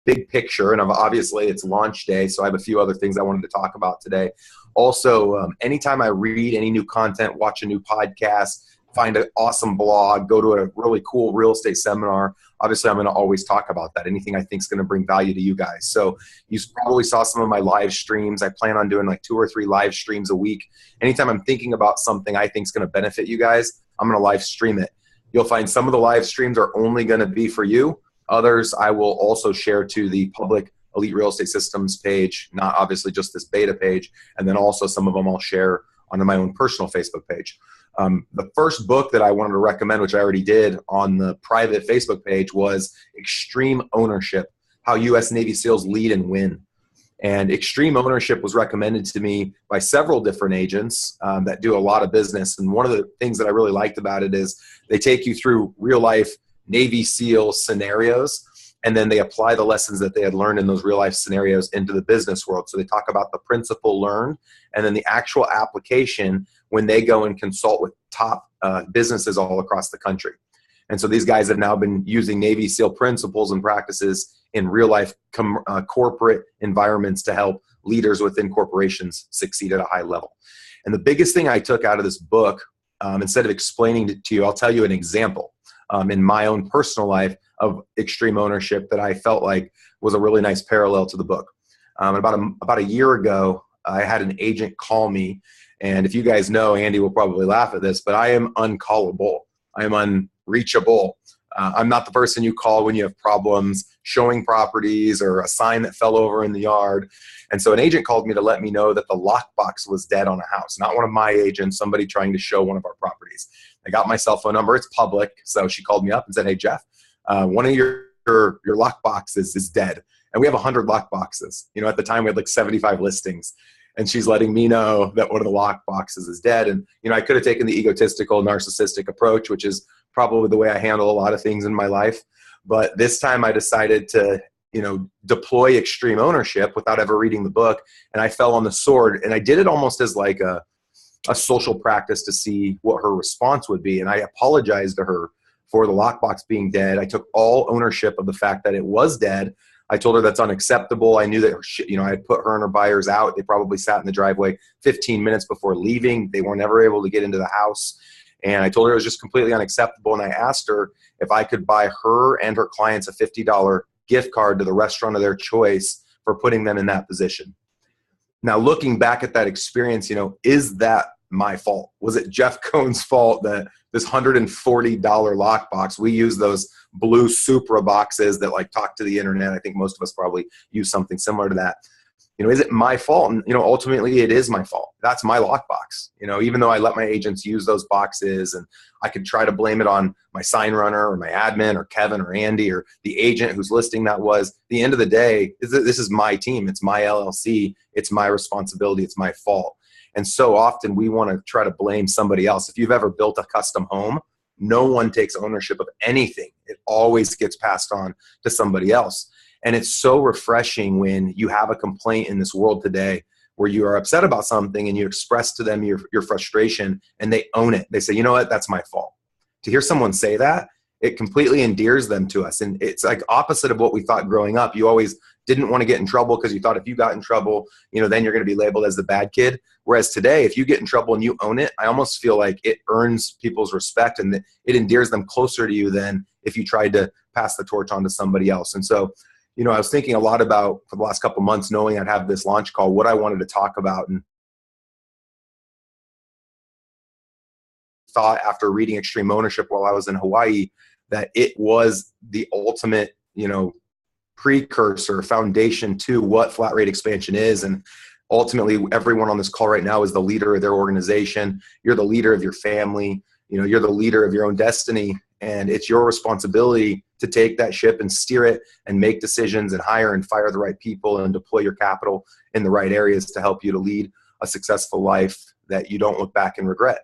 Big Picture, and obviously it's launch day, so I have a few other things I wanted to talk about today. Also, anytime I read any new content, watch a new podcast, find an awesome blog, go to a really cool real estate seminar, obviously I'm going to always talk about that. Anything I think is going to bring value to you guys. So you probably saw some of my live streams. I plan on doing like 2 or 3 live streams a week. Anytime I'm thinking about something I think is going to benefit you guys, I'm going to live stream it. You'll find some of the live streams are only going to be for you. Others I will also share to the public Elite Real Estate Systems page, not obviously just this beta page, and then also some of them I'll share onto my own personal Facebook page. The first book that I wanted to recommend, which I already did on the private Facebook page, was Extreme Ownership, How U.S. Navy SEALs Lead and Win. And Extreme Ownership was recommended to me by several different agents that do a lot of business. And one of the things that I really liked about it is they take you through real life Navy SEAL scenarios, and then they apply the lessons that they had learned in those real life scenarios into the business world. So they talk about the principle learned and then the actual application when they go and consult with top businesses all across the country. And so these guys have now been using Navy SEAL principles and practices in real life corporate environments to help leaders within corporations succeed at a high level. And the biggest thing I took out of this book, instead of explaining it to you, I'll tell you an example in my own personal life of extreme ownership that I felt like was a really nice parallel to the book. About a year ago, I had an agent call me, and if you guys know, Andy will probably laugh at this, but I am uncallable. I am unreachable. I'm not the person you call when you have problems showing properties or a sign that fell over in the yard. And so an agent called me to let me know that the lockbox was dead on a house. Not one of my agents, somebody trying to show one of our properties. I got my cell phone number. It's public. So she called me up and said, "Hey, Jeff, one of your lockboxes is dead." And we have 100 lockboxes. You know, at the time we had like 75 listings. And she's letting me know that one of the lockboxes is dead. And, you know, I could have taken the egotistical, narcissistic approach, which is probably the way I handle a lot of things in my life. But this time I decided to, you know, deploy extreme ownership without ever reading the book. And I fell on the sword. And I did it almost as like a social practice to see what her response would be. And I apologized to her for the lockbox being dead. I took all ownership of the fact that it was dead. I told her that's unacceptable. I knew that, you know, I had put her and her buyers out. They probably sat in the driveway 15 minutes before leaving. They were never able to get into the house. And I told her it was just completely unacceptable. And I asked her if I could buy her and her clients a $50 gift card to the restaurant of their choice for putting them in that position. Now, looking back at that experience, you know, is that my fault? Was it Jeff Cohn's fault that this $140 lockbox, we use those blue Supra boxes that like talk to the internet. I think most of us probably use something similar to that. You know, is it my fault? And, you know, ultimately it is my fault. That's my lockbox. You know, even though I let my agents use those boxes, and I could try to blame it on my sign runner or my admin or Kevin or Andy or the agent whose listing that was. At the end of the day, this is my team. It's my LLC. It's my responsibility. It's my fault. And so often we want to try to blame somebody else. If you've ever built a custom home, no one takes ownership of anything. It always gets passed on to somebody else. And it's so refreshing when you have a complaint in this world today where you are upset about something and you express to them your frustration and they own it. They say, you know what, that's my fault. To hear someone say that, it completely endears them to us. And it's like opposite of what we thought growing up. You always didn't want to get in trouble because you thought if you got in trouble, you know, then you're going to be labeled as the bad kid. Whereas today, if you get in trouble and you own it, I almost feel like it earns people's respect and it endears them closer to you than if you tried to pass the torch on to somebody else. And so, you know, I was thinking a lot about, for the last couple of months, knowing I'd have this launch call, what I wanted to talk about. And thought after reading Extreme Ownership while I was in Hawaii, that it was the ultimate, you know, precursor, foundation to what flat rate expansion is. And ultimately, everyone on this call right now is the leader of their organization. You're the leader of your family. You know, you're the leader of your own destiny. And it's your responsibility to take that ship and steer it and make decisions and hire and fire the right people and deploy your capital in the right areas to help you to lead a successful life that you don't look back and regret.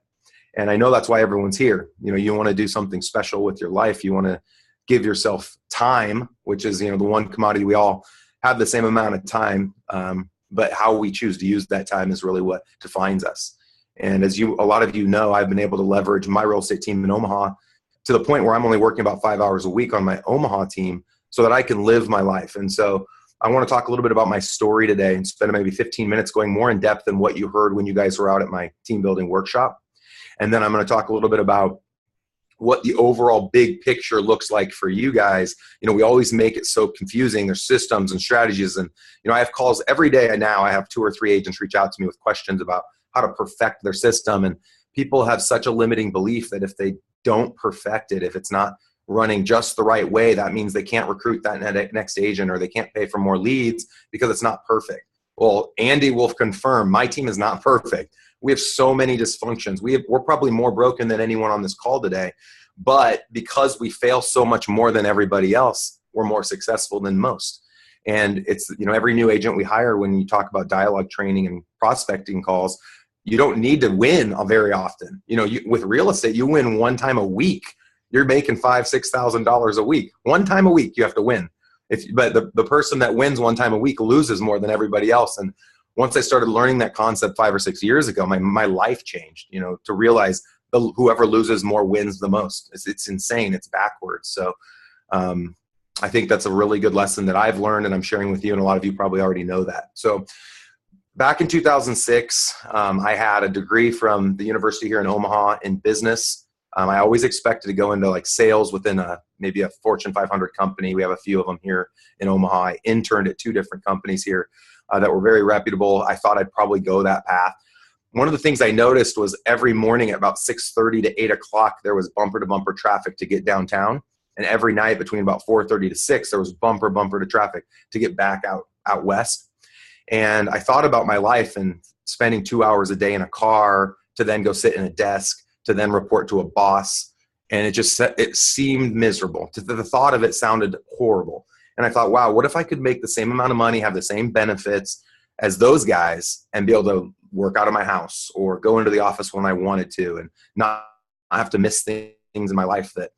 And I know that's why everyone's here. You know, you want to do something special with your life. You want to give yourself time, which is, you know, the one commodity we all have the same amount of time. But how we choose to use that time is really what defines us. And as a lot of you know, I've been able to leverage my real estate team in Omaha to the point where I'm only working about 5 hours a week on my Omaha team so that I can live my life. And so I want to talk a little bit about my story today and spend maybe 15 minutes going more in depth than what you heard when you guys were out at my team building workshop. And then I'm going to talk a little bit about what the overall big picture looks like for you guys. You know, we always make it so confusing. There's systems and strategies. And, you know, I have calls every day. Now I have 2 or 3 agents reach out to me with questions about how to perfect their system. And people have such a limiting belief that if they don't perfect it, if it's not running just the right way, that means they can't recruit that next agent, or they can't pay for more leads because it's not perfect. Well, Andy will confirm my team is not perfect. We have so many dysfunctions. We're probably more broken than anyone on this call today, but because we fail so much more than everybody else, we're more successful than most. And it's, you know, every new agent we hire, when you talk about dialogue training and prospecting calls, you don't need to win very often. You know, with real estate, you win one time a week. You're making $5,000-$6,000 a week. One time a week, you have to win. But the person that wins one time a week loses more than everybody else. And once I started learning that concept 5 or 6 years ago, my life changed, you know, to realize whoever loses more wins the most. It's insane. It's backwards. So I think that's a really good lesson that I've learned and I'm sharing with you, and a lot of you probably already know that. So back in 2006, I had a degree from the university here in Omaha in business. I always expected to go into like sales within maybe a Fortune 500 company. We have a few of them here in Omaha. I interned at 2 different companies here that were very reputable. I thought I'd probably go that path. One of the things I noticed was every morning at about 6:30 to 8 o'clock, there was bumper to bumper traffic to get downtown. And every night between about 4:30 to 6, there was bumper to traffic to get back out west. And I thought about my life and spending 2 hours a day in a car to then go sit in a desk, to then report to a boss. And it seemed miserable. The thought of it sounded horrible. And I thought, wow, what if I could make the same amount of money, have the same benefits as those guys, and be able to work out of my house or go into the office when I wanted to, and not have to miss things in my life that,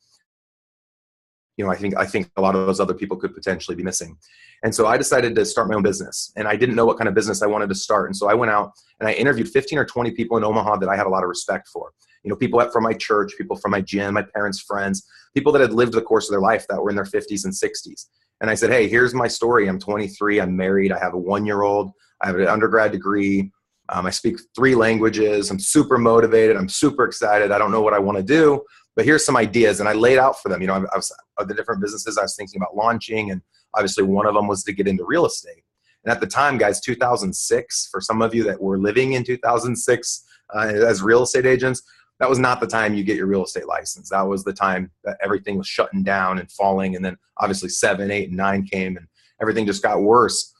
you know, I think a lot of those other people could potentially be missing. And so I decided to start my own business, and I didn't know what kind of business I wanted to start. And so I went out and I interviewed 15 or 20 people in Omaha that I had a lot of respect for. You know, people from my church, people from my gym, my parents' friends, people that had lived the course of their life that were in their 50s and 60s. And I said, hey, here's my story. I'm 23. I'm married. I have a 1-year-old. I have an undergrad degree. I speak 3 languages. I'm super motivated. I'm super excited. I don't know what I want to do, but here's some ideas. And I laid out for them. You know, I was of the different businesses I was thinking about launching. And obviously one of them was to get into real estate. And at the time, guys, 2006, for some of you that were living in 2006 as real estate agents, that was not the time you get your real estate license. That was the time that everything was shutting down and falling. And then obviously 7, 8, and 9 came, and everything just got worse.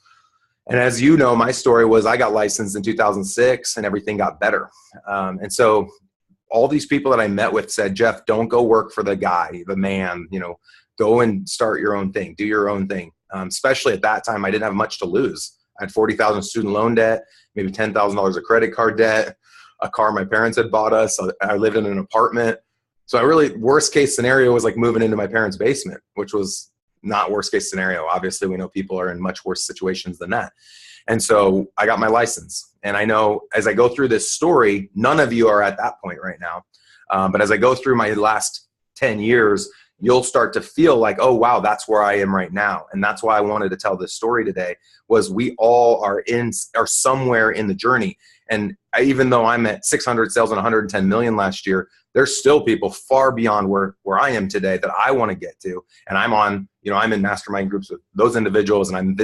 And as you know, my story was I got licensed in 2006 and everything got better. And so all these people that I met with said, Jeff, don't go work for the guy, the man, you know, go and start your own thing, do your own thing. Especially at that time, I didn't have much to lose. I had $40,000 student loan debt, maybe $10,000 of credit card debt, a car my parents had bought us. I lived in an apartment. So I really, worst case scenario was like moving into my parents' basement, which was not worst case scenario. Obviously, we know people are in much worse situations than that. And so I got my license. And I know as I go through this story, none of you are at that point right now. But as I go through my last 10 years, you'll start to feel like, oh, wow, that's where I am right now. And that's why I wanted to tell this story today, was we all are somewhere in the journey. And even though I'm at 600 sales and 110 million last year, there's still people far beyond where I am today that I want to get to. And I'm in mastermind groups with those individuals, and I'm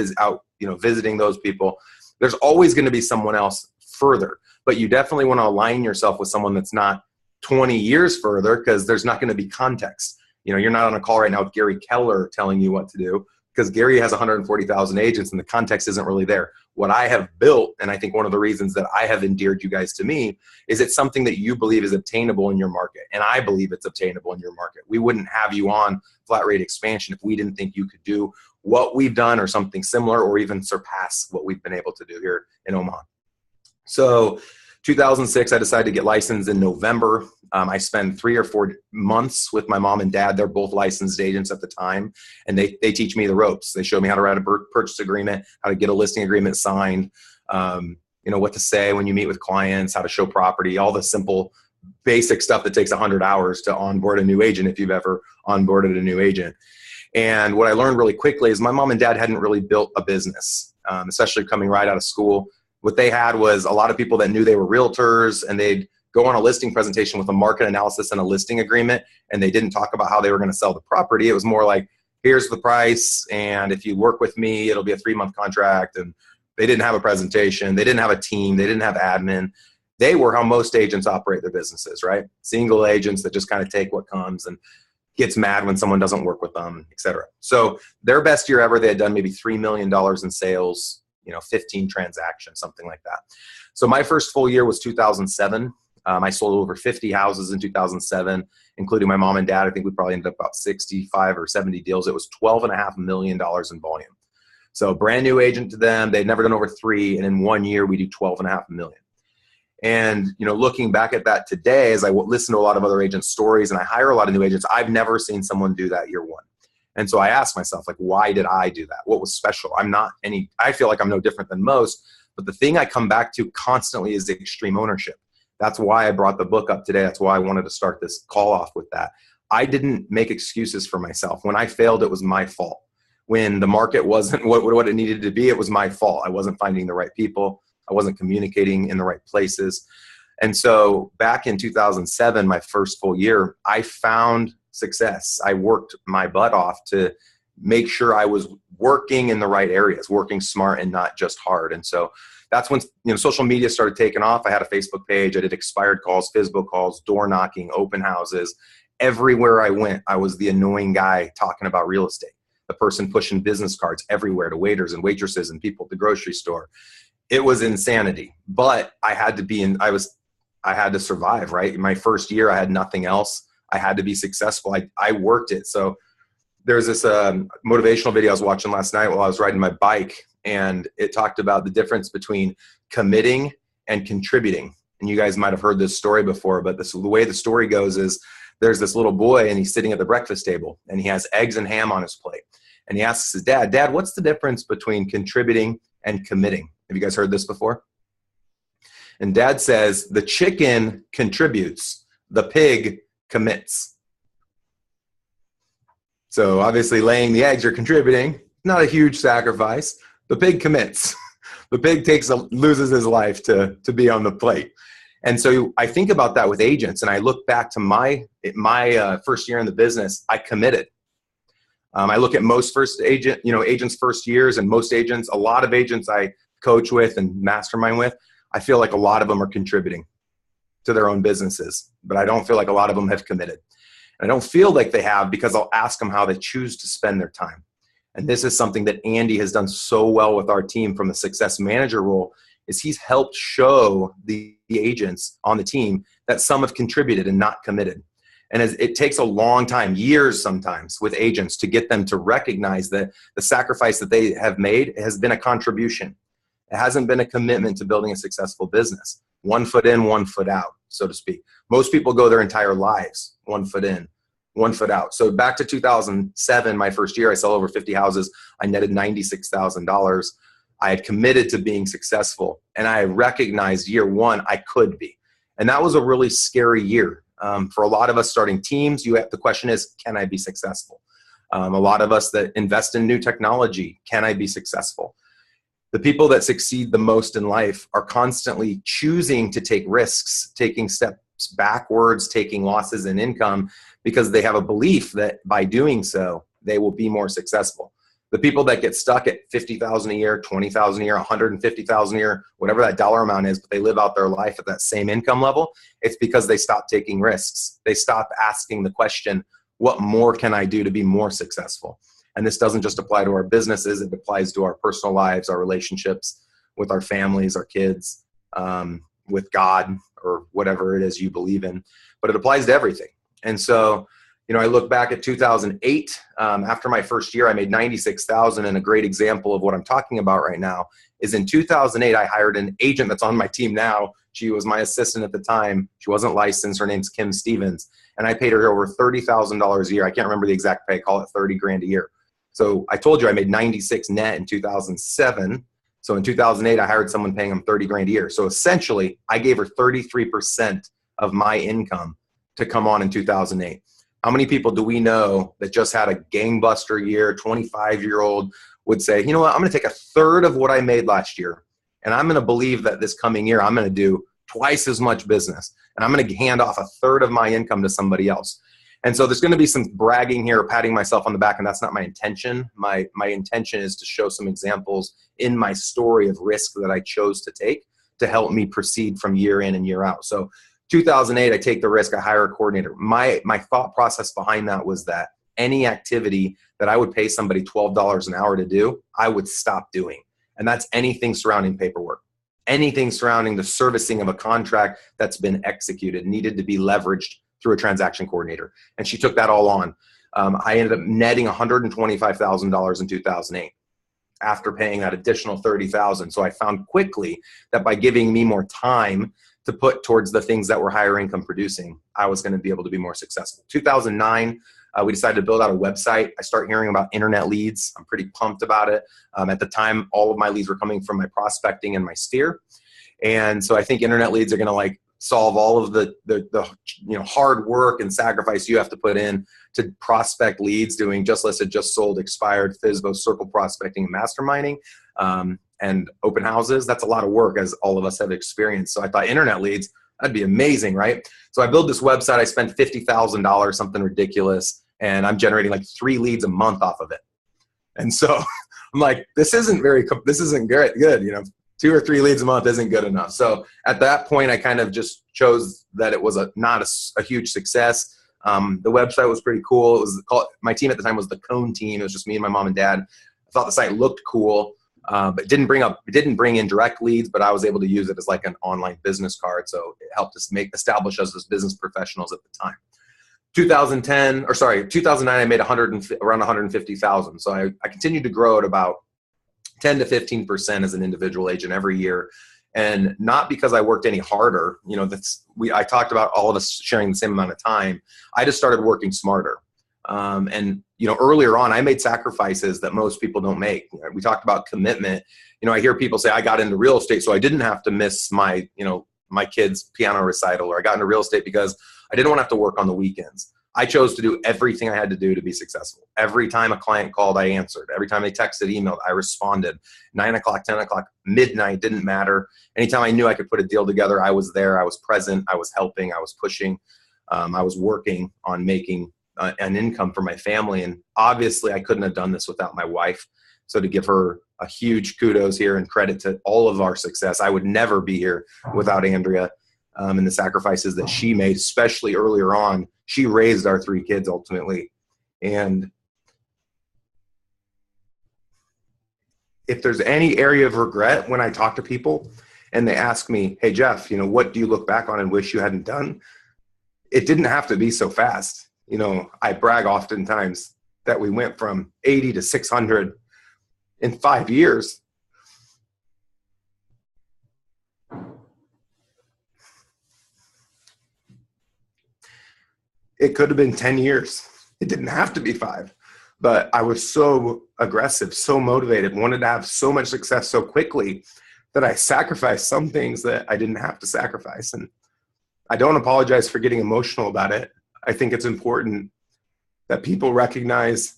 visiting those people. There's always going to be someone else further, but you definitely want to align yourself with someone that's not 20 years further, because there's not going to be context. You know, you're not on a call right now with Gary Keller telling you what to do, because Gary has 140,000 agents and the context isn't really there. What I have built, and I think one of the reasons that I have endeared you guys to me, is it's something that you believe is obtainable in your market. And I believe it's obtainable in your market. We wouldn't have you on Flat Rate Expansion if we didn't think you could do what we've done or something similar, or even surpass what we've been able to do here in Omaha. So 2006, I decided to get licensed in November. I spent 3 or 4 months with my mom and dad. They're both licensed agents at the time, and they teach me the ropes. They show me how to write a purchase agreement, how to get a listing agreement signed, what to say when you meet with clients, how to show property, all the simple basic stuff that takes 100 hours to onboard a new agent if you've ever onboarded a new agent. And what I learned really quickly is my mom and dad hadn't really built a business, especially coming right out of school. What they had was a lot of people that knew they were realtors, and they'd go on a listing presentation with a market analysis and a listing agreement, and they didn't talk about how they were going to sell the property. It was more like, here's the price, and if you work with me, it'll be a 3-month contract. And they didn't have a presentation. They didn't have a team. They didn't have admin. They were how most agents operate their businesses, right? Single agents that just kind of take what comes and gets mad when someone doesn't work with them, et cetera. So their best year ever, they had done maybe $3 million in sales, 15 transactions, something like that. So my first full year was 2007. I sold over 50 houses in 2007, including my mom and dad. I think we probably ended up about 65 or 70 deals. It was $12.5 million in volume. So brand new agent to them. They'd never done over 3. And in 1 year, we do $12.5 million. And, looking back at that today, as I listen to a lot of other agents' stories and I hire a lot of new agents, I've never seen someone do that year one. And so I asked myself, like, why did I do that? What was special? I feel like I'm no different than most, but the thing I come back to constantly is extreme ownership. That's why I brought the book up today. That's why I wanted to start this call off with that. I didn't make excuses for myself. When I failed, it was my fault. When the market wasn't what it needed to be, it was my fault. I wasn't finding the right people. I wasn't communicating in the right places. And so back in 2007, my first full year, I found success. I worked my butt off to make sure I was working in the right areas, working smart and not just hard. And so that's when social media started taking off. I had a Facebook page. I did expired calls, FSBO calls, door knocking, open houses. Everywhere I went, I was the annoying guy talking about real estate, the person pushing business cards everywhere to waiters and waitresses and people at the grocery store. It was insanity, but I had to survive, right? My first year, I had nothing else. I had to be successful. I worked it. So there's this motivational video I was watching last night while I was riding my bike, and it talked about the difference between committing and contributing. And you guys might have heard this story before, but the way the story goes is there's this little boy, and he's sitting at the breakfast table, and he has eggs and ham on his plate. And he asks his dad, "Dad, what's the difference between contributing and committing?" Have you guys heard this before? And dad says, "The chicken contributes, the pig commits." So obviously laying the eggs are contributing, not a huge sacrifice. The pig commits. The pig loses his life to be on the plate. And so I think about that with agents, and I look back to my first year in the business. I committed. I look at most agents' first years, and most agents, a lot of agents I coach with and mastermind with, I feel like a lot of them are contributing to their own businesses, but I don't feel like a lot of them have committed. And I don't feel like they have, because I'll ask them how they choose to spend their time. And this is something that Andy has done so well with our team from the success manager role, is he's helped show the agents on the team that some have contributed and not committed. And it takes a long time, years sometimes, with agents to get them to recognize that the sacrifice that they have made has been a contribution. It hasn't been a commitment to building a successful business. 1 foot in, 1 foot out, so to speak. Most people go their entire lives 1 foot in, 1 foot out. So back to 2007, my first year, I sell over 50 houses. I netted $96,000. I had committed to being successful, and I recognized year one I could be. And that was a really scary year. For a lot of us starting teams, the question is, can I be successful? A lot of us that invest in new technology, can I be successful? The people that succeed the most in life are constantly choosing to take risks, taking steps backwards, taking losses in income, because they have a belief that by doing so, they will be more successful. The people that get stuck at $50,000 a year, $20,000 a year, $150,000 a year, whatever that dollar amount is, but they live out their life at that same income level, it's because they stop taking risks. They stop asking the question, what more can I do to be more successful? And this doesn't just apply to our businesses, it applies to our personal lives, our relationships with our families, our kids, with God, or whatever it is you believe in. But it applies to everything. And so, I look back at 2008. After my first year, I made $96,000. And a great example of what I'm talking about right now is in 2008, I hired an agent that's on my team now. She was my assistant at the time. She wasn't licensed. Her name's Kim Stevens. And I paid her over $30,000 a year. I can't remember the exact pay. Call it $30,000 a year. So I told you I made 96 net in 2007. So in 2008, I hired someone paying them $30,000 a year. So essentially, I gave her 33% of my income to come on in 2008. How many people do we know that just had a gangbuster year, 25-year-old would say, you know what, I'm going to take a third of what I made last year, and I'm going to believe that this coming year I'm going to do twice as much business, and I'm going to hand off a third of my income to somebody else. And so there's going to be some bragging here, patting myself on the back, and that's not my intention. My intention is to show some examples in my story of risk that I chose to take to help me proceed from year in and year out. So 2008, I take the risk, I hire a coordinator. My thought process behind that was that any activity that I would pay somebody $12 an hour to do, I would stop doing. And that's anything surrounding paperwork, anything surrounding the servicing of a contract that's been executed, needed to be leveraged through a transaction coordinator. And she took that all on. I ended up netting $125,000 in 2008 after paying that additional $30,000. So I found quickly that by giving me more time to put towards the things that were higher income producing, I was going to be able to be more successful. 2009, we decided to build out a website. I start hearing about internet leads. I'm pretty pumped about it. At the time, all of my leads were coming from my prospecting and my sphere. And so I think internet leads are going to like solve all of the hard work and sacrifice you have to put in to prospect leads, doing just listed, just sold, expired, FSBO, circle prospecting, and masterminding, and open houses. That's a lot of work, as all of us have experienced. So I thought internet leads, that'd be amazing, right? So I built this website. I spent $50,000, something ridiculous, and I'm generating like 3 leads a month off of it. And so I'm like, this isn't good. 2 or 3 leads a month isn't good enough. So at that point, I kind of just chose that it was not a huge success. The website was pretty cool. It was my team at the time was the Cone team. It was just me and my mom and dad. I thought the site looked cool, but it didn't bring in direct leads, but I was able to use it as like an online business card. So it helped us establish us as business professionals at the time. 2009, I made around 150,000. So I continued to grow at about 10 to 15% as an individual agent every year. And not because I worked any harder. I talked about all of us sharing the same amount of time. I just started working smarter. Earlier on, I made sacrifices that most people don't make. We talked about commitment. I hear people say, I got into real estate so I didn't have to miss my kid's piano recital, or I got into real estate because I didn't want to have to work on the weekends. I chose to do everything I had to do to be successful. Every time a client called, I answered. Every time they texted, emailed, I responded. 9 o'clock, 10 o'clock, midnight, didn't matter. Anytime I knew I could put a deal together, I was there. I was present. I was helping. I was pushing. I was working on making an income for my family. And obviously, I couldn't have done this without my wife. So to give her a huge kudos here and credit to all of our success, I would never be here without Andrea and the sacrifices that she made, especially earlier on. She raised our 3 kids ultimately. And if there's any area of regret when I talk to people and they ask me, hey, Jeff, what do you look back on and wish you hadn't done? It didn't have to be so fast. I brag oftentimes that we went from 80 to 600 in 5 years. It could have been 10 years. It didn't have to be 5. But I was so aggressive, so motivated, wanted to have so much success so quickly that I sacrificed some things that I didn't have to sacrifice. And I don't apologize for getting emotional about it. I think it's important that people recognize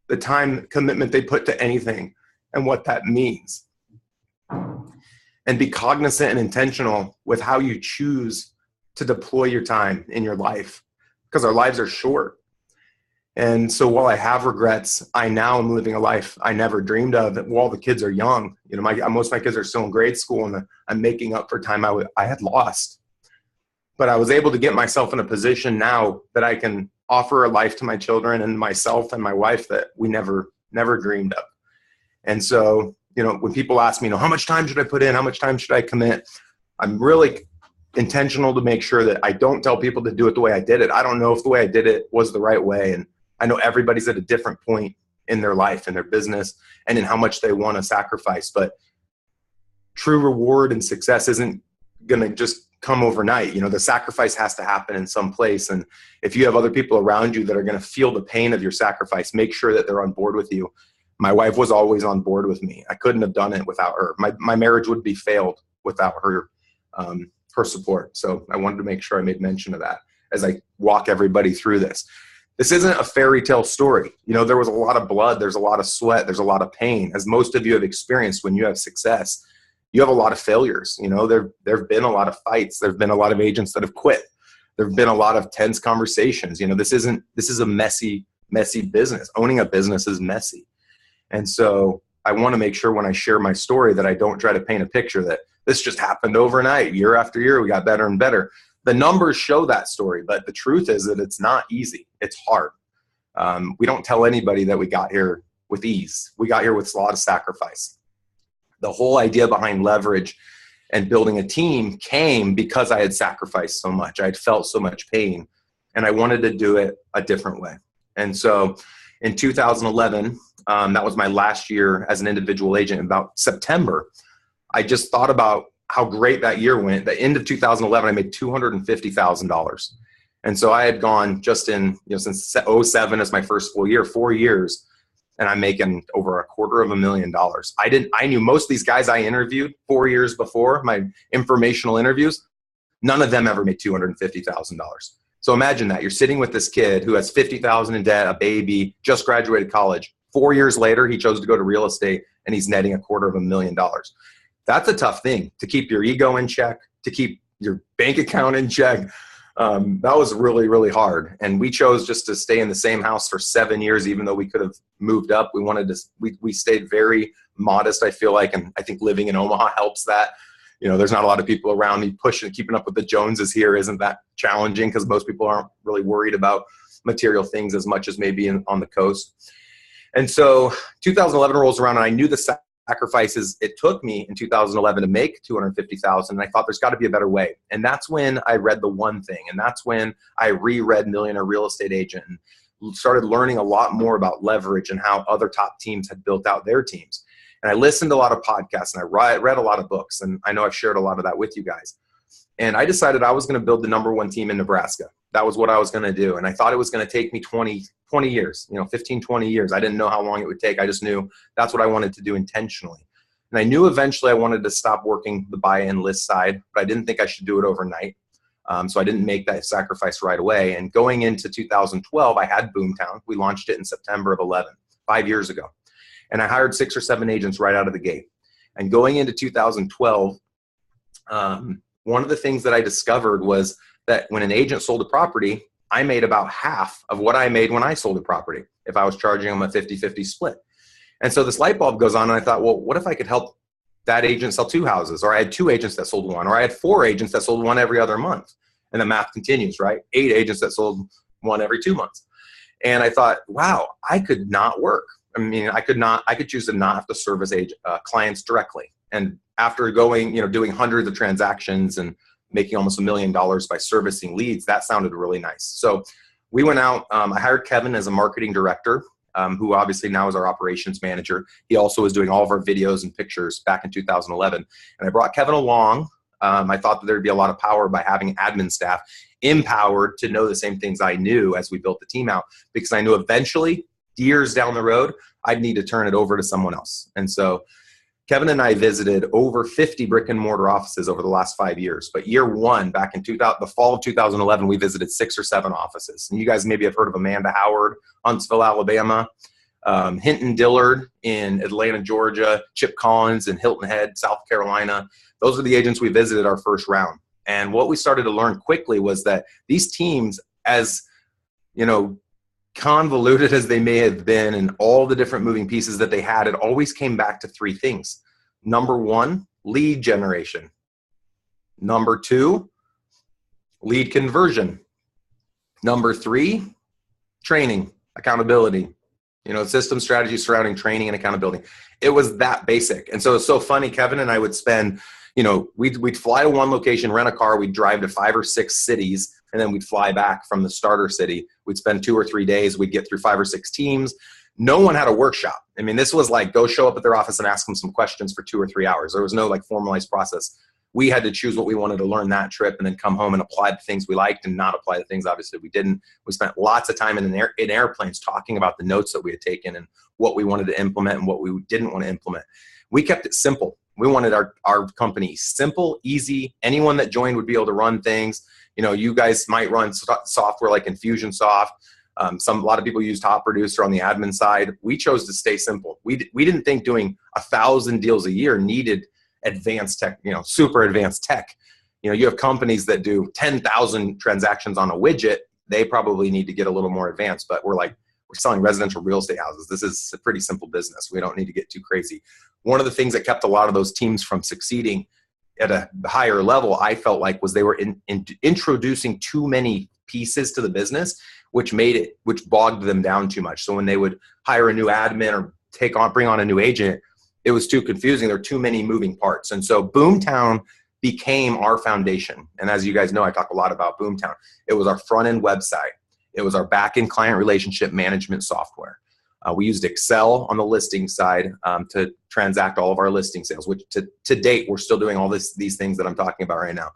the time commitment they put to anything and what that means. And be cognizant and intentional with how you choose to deploy your time in your life, because our lives are short. And so while I have regrets, I now am living a life I never dreamed of while the kids are young. Most of my kids are still in grade school, and I'm making up for time I had lost. But I was able to get myself in a position now that I can offer a life to my children and myself and my wife that we never dreamed of. And so, when people ask me, how much time should I put in? How much time should I commit? I'm really intentional to make sure that I don't tell people to do it the way I did it. I don't know if the way I did it was the right way. And I know everybody's at a different point in their life and their business and in how much they want to sacrifice. But true reward and success isn't going to just come overnight. The sacrifice has to happen in some place. And if you have other people around you that are going to feel the pain of your sacrifice, make sure that they're on board with you. My wife was always on board with me. I couldn't have done it without her. My marriage would be failed without her support. So I wanted to make sure I made mention of that. as I walk everybody through this. This isn't a fairy tale story. There was a lot of blood, there's a lot of sweat, there's a lot of pain. As most of you have experienced, when you have success, you have a lot of failures. There've been a lot of fights. There've been a lot of agents that have quit. There've been a lot of tense conversations. This is a messy business. Owning a business is messy. And so I want to make sure when I share my story that I don't try to paint a picture that this just happened overnight. Year after year, we got better and better. The numbers show that story, but the truth is that it's not easy. It's hard. We don't tell anybody that we got here with ease. We got here with a lot of sacrifice. The whole idea behind leverage and building a team came because I had sacrificed so much. I had felt so much pain, and I wanted to do it a different way. And so in 2011, that was my last year as an individual agent. About September, I just thought about how great that year went. The end of 2011, I made $250,000. And so I had gone just in, since 2007 as my first full year, 4 years, and I'm making over $250,000. I knew most of these guys I interviewed 4 years before, my informational interviews, none of them ever made $250,000. So imagine that. You're sitting with this kid who has $50,000 in debt, a baby, just graduated college. 4 years later, he chose to go to real estate, and he's netting $250,000. That's a tough thing, to keep your ego in check, to keep your bank account in check. That was really, really hard. And we chose just to stay in the same house for 7 years, even though we could have moved up. We stayed very modest, I feel like. And I think living in Omaha helps that. There's not a lot of people around me pushing, keeping up with the Joneses here isn't that challenging because most people aren't really worried about material things as much as maybe on the coast. And so 2011 rolls around, and I knew the sacrifices it took me in 2011 to make $250,000. And I thought there's got to be a better way. And that's when I read The One Thing. And that's when I reread Millionaire Real Estate Agent and started learning a lot more about leverage and how other top teams had built out their teams. And I listened to a lot of podcasts, and I read a lot of books. And I know I've shared a lot of that with you guys. And I decided I was going to build the #1 team in Nebraska. That was what I was going to do. And I thought it was going to take me 20 years, 15, 20 years. I didn't know how long it would take. I just knew that's what I wanted to do intentionally. And I knew eventually I wanted to stop working the buy and list side, but I didn't think I should do it overnight. So I didn't make that sacrifice right away. And going into 2012, I had Boomtown. We launched it in September of 11, 5 years ago. And I hired 6 or 7 agents right out of the gate. And going into 2012, one of the things that I discovered was that when an agent sold a property, I made about half of what I made when I sold a property if I was charging them a 50-50 split. And so this light bulb goes on, and I thought, well, what if I could help that agent sell 2 houses? Or I had 2 agents that sold 1, or I had 4 agents that sold 1 every other month. And the math continues, right? 8 agents that sold 1 every 2 months. And I thought, wow, I could not work. I mean, I could choose to not have to service clients directly. And after going, doing hundreds of transactions and making almost $1 million by servicing leads, that sounded really nice. So we went out. I hired Kevin as a marketing director, who obviously now is our operations manager. He also was doing all of our videos and pictures back in 2011. And I brought Kevin along. I thought that there'd be a lot of power by having admin staff empowered to know the same things I knew as we built the team out, because I knew eventually, years down the road, I'd need to turn it over to someone else. And so Kevin and I visited over 50 brick and mortar offices over the last 5 years. But year 1, back in the fall of 2011, we visited 6 or 7 offices. And you guys maybe have heard of Amanda Howard, Huntsville, Alabama, Hinton Dillard in Atlanta, Georgia, Chip Collins in Hilton Head, South Carolina. Those are the agents we visited our first round. And what we started to learn quickly was that these teams, as convoluted as they may have been and all the different moving pieces that they had, it always came back to 3 things. Number 1, lead generation. Number 2, lead conversion. Number 3, training, accountability. System strategy surrounding training and accountability. It was that basic. And so it's so funny. Kevin and I would spend, we'd fly to one location, rent a car, we'd drive to 5 or 6 cities, and then we'd fly back from the starter city. We'd spend 2 or 3 days. We'd get through 5 or 6 teams. No one had a workshop. I mean, this was like go show up at their office and ask them some questions for 2 or 3 hours. There was no formalized process. We had to choose what we wanted to learn that trip and then come home and apply the things we liked and not apply the things obviously we didn't. We spent lots of time in airplanes talking about the notes that we had taken and what we wanted to implement and what we didn't want to implement. We kept it simple. We wanted our company simple, easy. Anyone that joined would be able to run things. You know, you guys might run software like Infusionsoft. A lot of people use Top Producer on the admin side. We chose to stay simple. We didn't think doing 1,000 deals a year needed advanced tech, you know, super advanced tech. You know, you have companies that do 10,000 transactions on a widget. They probably need to get a little more advanced, but we're selling residential real estate houses. This is a pretty simple business. We don't need to get too crazy. One of the things that kept a lot of those teams from succeeding at a higher level, I felt like, was they were introducing too many pieces to the business, which bogged them down too much. So when they would hire a new admin or bring on a new agent, it was too confusing. There were too many moving parts. And so Boomtown became our foundation. And as you guys know, I talk a lot about Boomtown. It was our front end website. It was our back end client relationship management software. We used Excel on the listing side to transact all of our listing sales, which to date, we're still doing all these things that I'm talking about right now.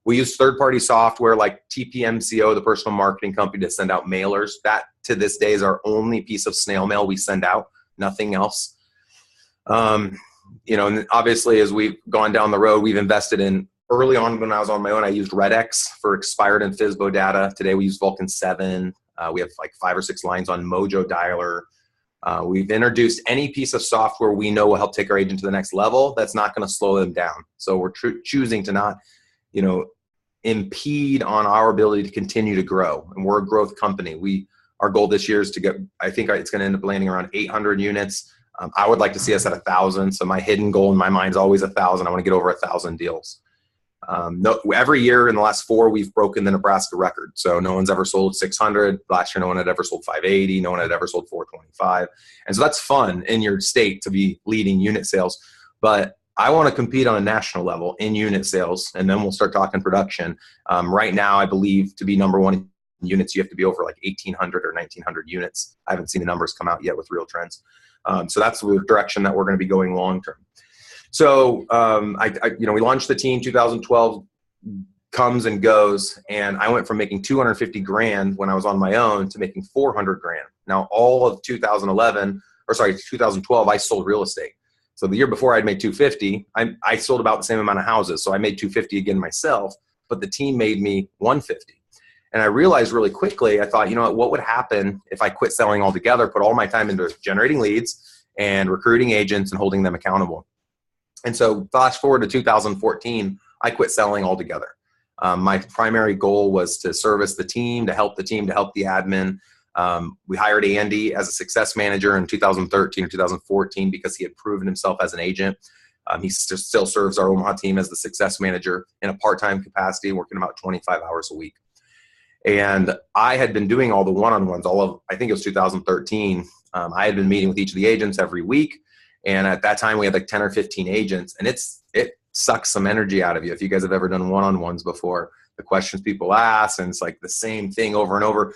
We use third-party software like TPMCO, the personal marketing company, to send out mailers. That, to this day, is our only piece of snail mail we send out, nothing else. You know, and obviously, as we've gone down the road, we've invested in, early on when I was on my own, I used RedX for expired and FSBO data. Today, we use Vulcan 7. We have like 5 or 6 lines on Mojo Dialer. We've introduced any piece of software we know will help take our agent to the next level that's not going to slow them down. So we're choosing to not, you know, impede on our ability to continue to grow. And we're a growth company. Our goal this year is to get, I think it's going to end up landing around 800 units. I would like to see us at 1,000. So my hidden goal in my mind is always 1,000. I want to get over 1,000 deals. Every year in the last 4, we've broken the Nebraska record. So no one's ever sold 600. Last year, no one had ever sold 580. No one had ever sold 425. And so that's fun in your state to be leading unit sales. But I want to compete on a national level in unit sales, and then we'll start talking production. Right now, I believe to be number one in units, you have to be over like 1,800 or 1,900 units. I haven't seen the numbers come out yet with Real Trends. So that's the direction that we're going to be going long term. So, we launched the team 2012, comes and goes, and I went from making 250 grand when I was on my own to making 400 grand. Now, all of 2012, I sold real estate. So the year before I'd made 250, I sold about the same amount of houses. So I made 250 again myself, but the team made me 150. And I realized really quickly, I thought, you know what would happen if I quit selling altogether, put all my time into generating leads and recruiting agents and holding them accountable. And so flash forward to 2014, I quit selling altogether. My primary goal was to service the team, to help the admin. We hired Andy as a success manager in 2013 or 2014 because he had proven himself as an agent. He still serves our Omaha team as the success manager in a part-time capacity, working about 25 hours a week. And I had been doing all the one-on-ones I think it was 2013. I had been meeting with each of the agents every week. And at that time, we had like 10 or 15 agents, and it sucks some energy out of you. If you guys have ever done one-on-ones before, the questions people ask, and it's like the same thing over and over.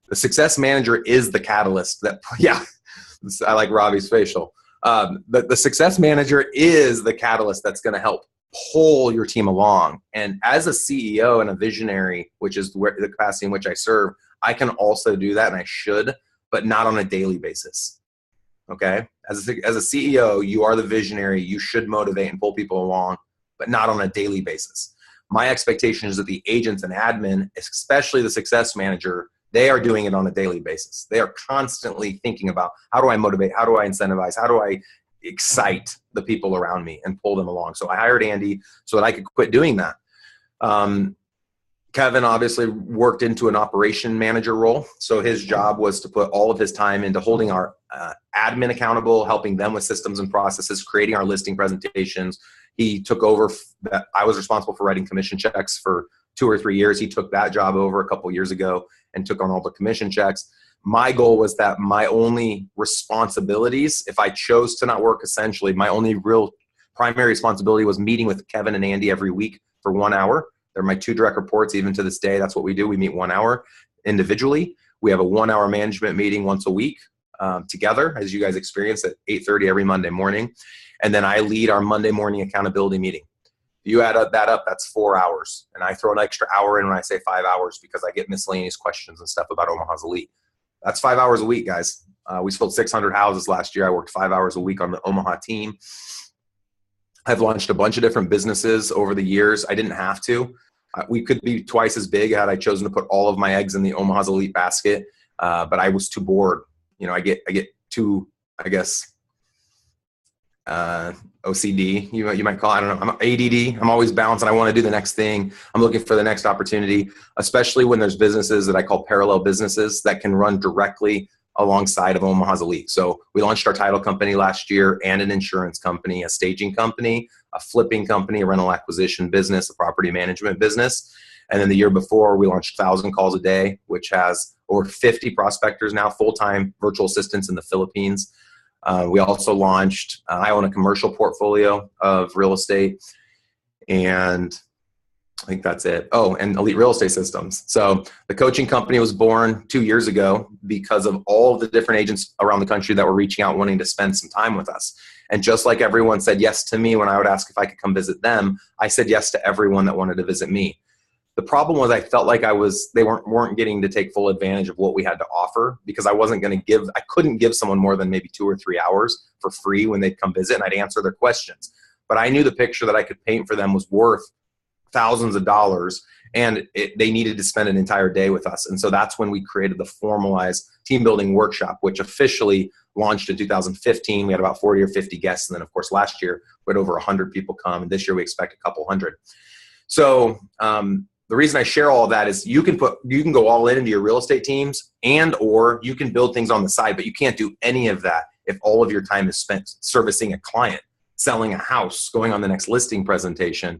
The success manager is the catalyst I like Robbie's facial. The success manager is the catalyst that's going to help pull your team along. And as a CEO and a visionary, which is the capacity in which I serve, I can also do that, and I should, but not on a daily basis. Okay? As a CEO, you are the visionary. You should motivate and pull people along, but not on a daily basis. My expectation is that the agents and admin, especially the success manager, they are doing it on a daily basis. They are constantly thinking about, how do I motivate? How do I incentivize? How do I excite the people around me and pull them along? So I hired Andy so that I could quit doing that. Kevin obviously worked into an operation manager role. So his job was to put all of his time into holding our admin accountable, helping them with systems and processes, creating our listing presentations. He took over that. I was responsible for writing commission checks for 2 or 3 years. He took that job over a couple years ago and took on all the commission checks. My goal was that my only responsibilities, if I chose to not work, essentially, my only real primary responsibility was meeting with Kevin and Andy every week for 1 hour. They're my 2 direct reports. Even to this day, that's what we do. We meet 1 hour individually. We have a 1 hour management meeting once a week together, as you guys experience, at 8:30 every Monday morning. And then I lead our Monday morning accountability meeting. If you add that up, that's 4 hours. And I throw an extra hour in when I say 5 hours because I get miscellaneous questions and stuff about Omaha's Elite. That's 5 hours a week, guys. We sold 600 houses last year. I worked 5 hours a week on the Omaha team. I've launched a bunch of different businesses over the years. I didn't have to. We could be twice as big had I chosen to put all of my eggs in the Omaha's Elite basket, but I was too bored. I get too, I guess, OCD, you might call it. I don't know. I'm ADD. I'm always balanced and I want to do the next thing. I'm looking for the next opportunity, especially when there's businesses that I call parallel businesses that can run directly alongside of Omaha's Elite. So we launched our title company last year and an insurance company, a staging company, a flipping company, a rental acquisition business, a property management business. And then the year before, we launched 1,000 Calls a Day, which has over 50 prospectors now, full-time virtual assistants in the Philippines. We also launched, I own a commercial portfolio of real estate, and I think that's it. Oh, and Elite Real Estate Systems. So the coaching company was born 2 years ago because of all of the different agents around the country that were reaching out wanting to spend some time with us. And just like everyone said yes to me when I would ask if I could come visit them, I said yes to everyone that wanted to visit me. The problem was I felt like they weren't getting to take full advantage of what we had to offer, because I couldn't give someone more than maybe 2 or 3 hours for free when they'd come visit, and I'd answer their questions. But I knew the picture that I could paint for them was worth thousands of dollars, and they needed to spend an entire day with us. And so that's when we created the formalized team building workshop, which officially launched in 2015. We had about 40 or 50 guests. And then of course, last year we had over 100 people come. And this year we expect a couple hundred. So, the reason I share all of that is you can go all in into your real estate teams, or you can build things on the side, but you can't do any of that if all of your time is spent servicing a client, selling a house, going on the next listing presentation,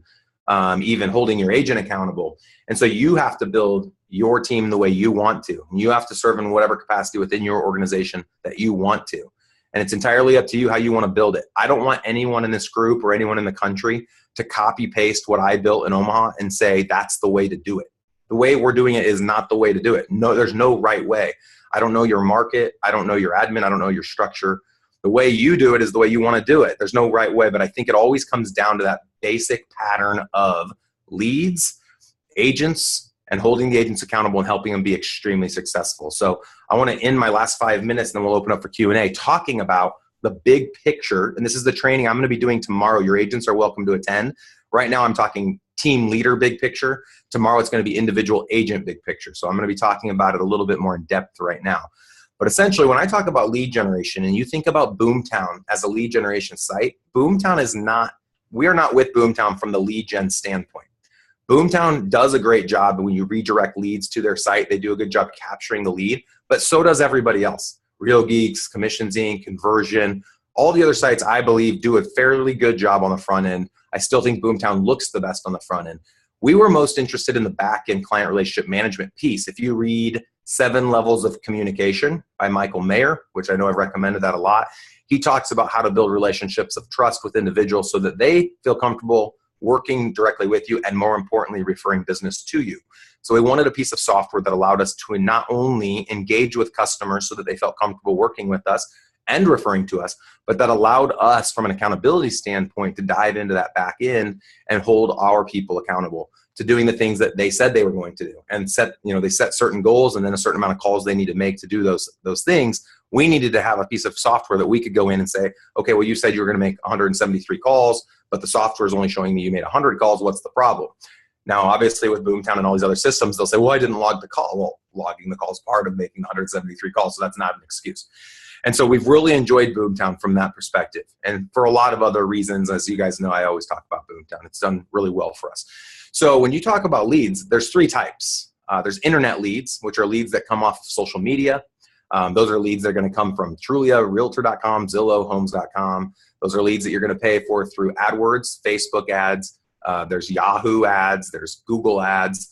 even holding your agent accountable. And so you have to build your team the way you want to. You have to serve in whatever capacity within your organization that you want to. And it's entirely up to you how you want to build it. I don't want anyone in this group or anyone in the country to copy paste what I built in Omaha and say that's the way to do it. The way we're doing it is not the way to do it. No, there's no right way. I don't know your market. I don't know your admin. I don't know your structure. The way you do it is the way you want to do it. There's no right way, but I think it always comes down to that basic pattern of leads, agents, and holding the agents accountable and helping them be extremely successful. So I want to end my last 5 minutes, and then we'll open up for Q&A, talking about the big picture. And this is the training I'm going to be doing tomorrow. Your agents are welcome to attend. Right now I'm talking team leader big picture. Tomorrow it's going to be individual agent big picture. So I'm going to be talking about it a little bit more in depth right now. But essentially, when I talk about lead generation and you think about Boomtown as a lead generation site, we are not with Boomtown from the lead gen standpoint. Boomtown does a great job when you redirect leads to their site. They do a good job capturing the lead, but so does everybody else. Real Geeks, Commissions Inc., Conversion, all the other sites, I believe, do a fairly good job on the front end. I still think Boomtown looks the best on the front end. We were most interested in the back end client relationship management piece. If you read 7 Levels of Communication by Michael Mayer, which I know I've recommended that a lot, he talks about how to build relationships of trust with individuals so that they feel comfortable working directly with you and, more importantly, referring business to you. So we wanted a piece of software that allowed us to not only engage with customers so that they felt comfortable working with us and referring to us, but that allowed us from an accountability standpoint to dive into that back end and hold our people accountable to doing the things that they said they were going to do, and they set certain goals and then a certain amount of calls they need to make to do those things. We needed to have a piece of software that we could go in and say, okay, well, you said you were going to make 173 calls, but the software is only showing me you made 100 calls. What's the problem? Now, obviously, with Boomtown and all these other systems, they'll say, well, I didn't log the call. Well, logging the call is part of making 173 calls, so that's not an excuse. And so we've really enjoyed Boomtown from that perspective. And for a lot of other reasons, as you guys know, I always talk about Boomtown. It's done really well for us. So when you talk about leads, there's 3 types. There's internet leads, which are leads that come off of social media. Those are leads that are going to come from Trulia, Realtor.com, Zillow, Homes.com. Those are leads that you're going to pay for through AdWords, Facebook ads. There's Yahoo ads. There's Google ads.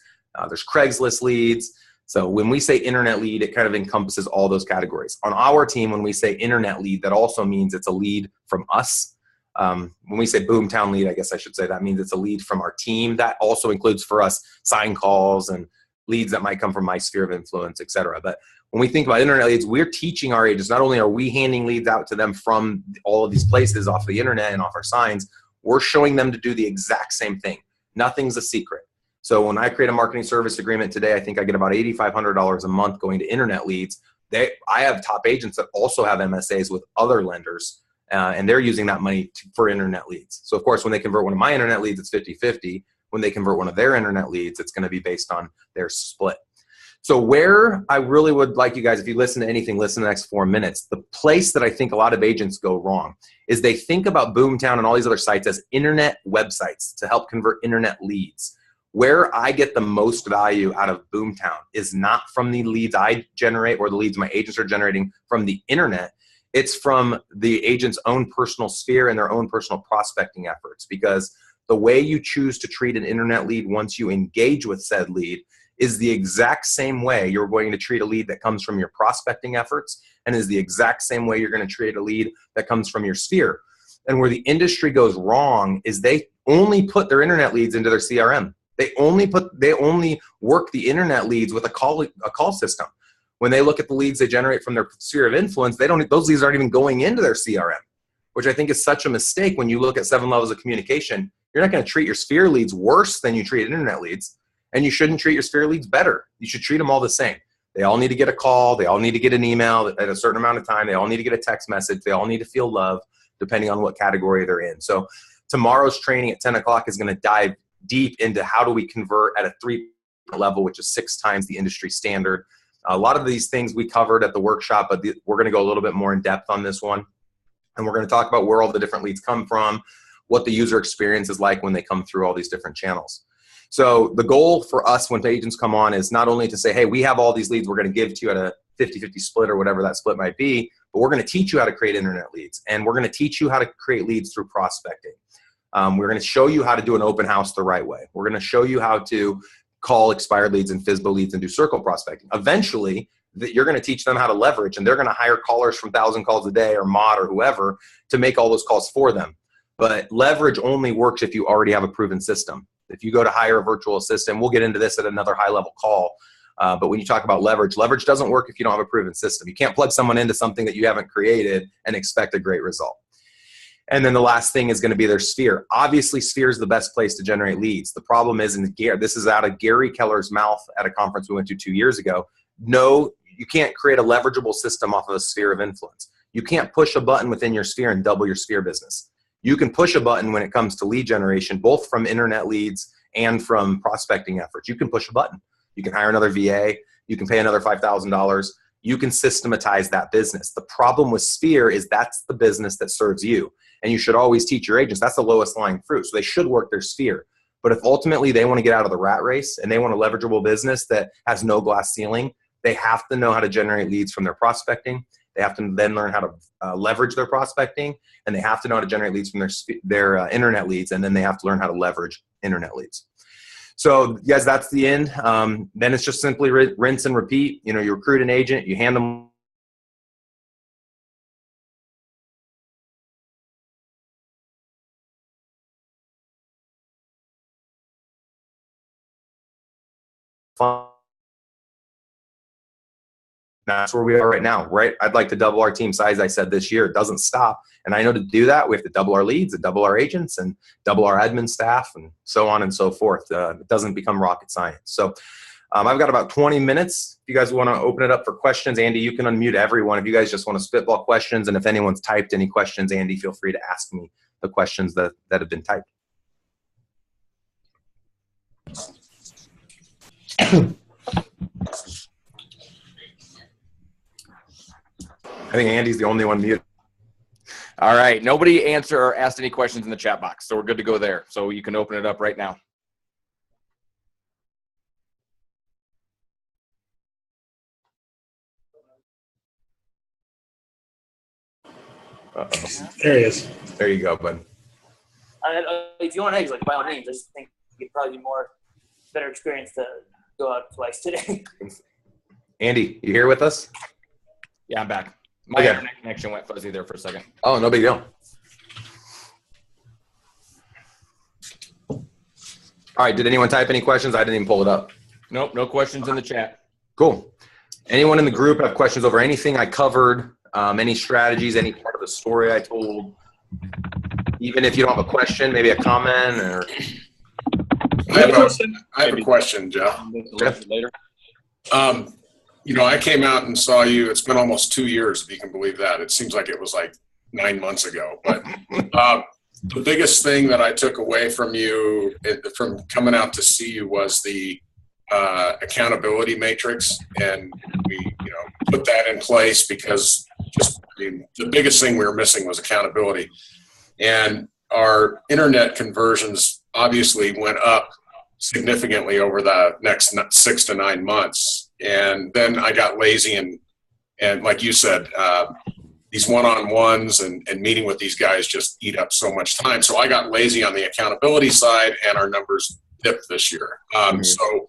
There's Craigslist leads. So when we say internet lead, it kind of encompasses all those categories. On our team, when we say internet lead, that also means it's a lead from us. When we say Boomtown lead, I guess I should say that means it's a lead from our team. That also includes for us sign calls and leads that might come from my sphere of influence, et cetera. But when we think about internet leads, we're teaching our agents, not only are we handing leads out to them from all of these places off the internet and off our signs, we're showing them to do the exact same thing. Nothing's a secret. So when I create a marketing service agreement today, I think I get about $8,500 a month going to internet leads. I have top agents that also have MSAs with other lenders and they're using that money for internet leads. So of course, when they convert one of my internet leads, it's 50-50. When they convert one of their internet leads, it's going to be based on their split. So where I really would like you guys, if you listen to anything, listen to the next 4 minutes. The place that I think a lot of agents go wrong is they think about Boomtown and all these other sites as internet websites to help convert internet leads. Where I get the most value out of Boomtown is not from the leads I generate or the leads my agents are generating from the internet. It's from the agent's own personal sphere and their own personal prospecting efforts, because the way you choose to treat an internet lead once you engage with said lead is the exact same way you're going to treat a lead that comes from your prospecting efforts, and is the exact same way you're going to treat a lead that comes from your sphere. And where the industry goes wrong is they only put their internet leads into their CRM. They only work the internet leads with a call system. When they look at the leads they generate from their sphere of influence, those leads aren't even going into their CRM, which I think is such a mistake. When you look at 7 levels of communication, you're not going to treat your sphere leads worse than you treat internet leads, and you shouldn't treat your sphere leads better. You should treat them all the same. They all need to get a call. They all need to get an email at a certain amount of time. They all need to get a text message. They all need to feel love, depending on what category they're in. So tomorrow's training at 10 o'clock is going to dive deep into how do we convert at a 3 level, which is 6 times the industry standard. A lot of these things we covered at the workshop, but we're going to go a little bit more in depth on this one. And we're going to talk about where all the different leads come from, what the user experience is like when they come through all these different channels. So the goal for us when agents come on is not only to say, hey, we have all these leads we're going to give to you at a 50-50 split or whatever that split might be, but we're going to teach you how to create internet leads. And we're going to teach you how to create leads through prospecting. We're going to show you how to do an open house the right way. We're going to show you how to call expired leads and FSBO leads and do circle prospecting. Eventually, you're going to teach them how to leverage, and they're going to hire callers from 1,000 calls a day or mod or whoever to make all those calls for them. But leverage only works if you already have a proven system. If you go to hire a virtual assistant, we'll get into this at another high-level call, but when you talk about leverage, leverage doesn't work if you don't have a proven system. You can't plug someone into something that you haven't created and expect a great result. And then the last thing is going to be their sphere. Obviously, sphere is the best place to generate leads. The problem is, this is out of Gary Keller's mouth at a conference we went to 2 years ago. No, you can't create a leverageable system off of a sphere of influence. You can't push a button within your sphere and double your sphere business. You can push a button when it comes to lead generation, both from internet leads and from prospecting efforts. You can push a button. You can hire another VA. You can pay another $5,000. You can systematize that business. The problem with sphere is that's the business that serves you. And you should always teach your agents that's the lowest lying fruit. So they should work their sphere. But if ultimately they want to get out of the rat race and they want a leverageable business that has no glass ceiling, they have to know how to generate leads from their prospecting. They have to then learn how to leverage their prospecting, and they have to know how to generate leads from their internet leads, and then they have to learn how to leverage internet leads. So, guys, that's the end. Then it's just simply rinse and repeat. You know, you recruit an agent, you hand them That's where we are right now, right? I'd like to double our team size, I said, this year. It doesn't stop. And I know to do that, we have to double our leads and double our agents and double our admin staff and so on and so forth. It doesn't become rocket science. So I've got about 20 minutes. If you guys want to open it up for questions, Andy, you can unmute everyone. If you guys just want to spitball questions, and if anyone's typed any questions, Andy, feel free to ask me the questions that have been typed. I think Andy's the only one muted. All right. Nobody answered or asked any questions in the chat box, so we're good to go there. So you can open it up right now. Uh-oh. There he is. There you go, bud. If you want eggs, like by all means, I just think it'd probably be better experience to go out twice today. Andy, you here with us? Yeah, I'm back. My internet connection went fuzzy there for a second. Oh, no big deal. All right. Did anyone type any questions? I didn't even pull it up. Nope, no questions in the chat. Cool. Anyone in the group have questions over anything I covered, any strategies, any part of the story I told? Even if you don't have a question, maybe a comment or. I have a question, Jeff. Later. You know, I came out and saw you. It's been almost 2 years, if you can believe that. It seems like it was like 9 months ago. But the biggest thing that I took away from you, from coming out to see you, was the accountability matrix, and we put that in place because the biggest thing we were missing was accountability. And our internet conversions obviously went up significantly over the next 6 to 9 months. And then I got lazy, and like you said, these one-on-ones and meeting with these guys just eat up so much time. So I got lazy on the accountability side, and our numbers dipped this year. So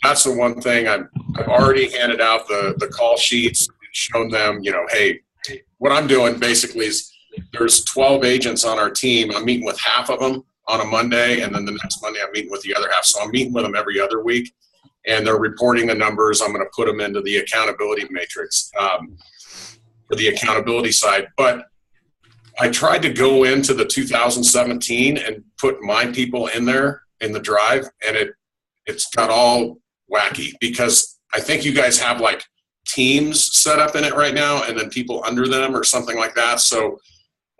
that's the one thing. I've already handed out the call sheets and shown them, hey, what I'm doing basically is there's 12 agents on our team. I'm meeting with half of them on a Monday, and then the next Monday I'm meeting with the other half. So I'm meeting with them every other week, and they're reporting the numbers. I'm going to put them into the accountability matrix for the accountability side. But I tried to go into the 2017 and put my people in there in the drive, and it's got all wacky because I think you guys have like teams set up in it right now and then people under them or something like that. So,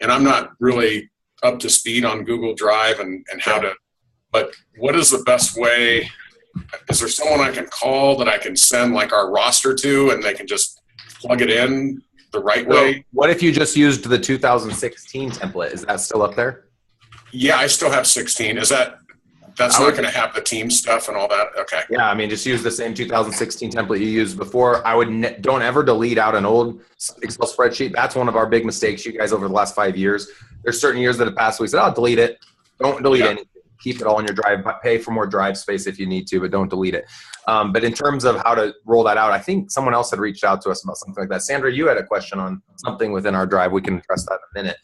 and I'm not really up to speed on Google Drive and how to, but what is the best way? Is there someone I can call that I can send like our roster to and they can just plug it in the right way? What if you just used the 2016 template? Is that still up there? Yeah, I still have 16. That's not going to have the team stuff and all that? Okay. Yeah, I mean, just use the same 2016 template you used before. I would don't ever delete out an old Excel spreadsheet. That's one of our big mistakes, you guys, over the last 5 years. There's certain years that have passed. We said, "Oh, delete it." Don't delete anything. Keep it all in your drive. Pay for more drive space if you need to, but don't delete it. But in terms of how to roll that out, I think someone else had reached out to us about something like that. Sandra, you had a question on something within our drive. We can address that in a minute.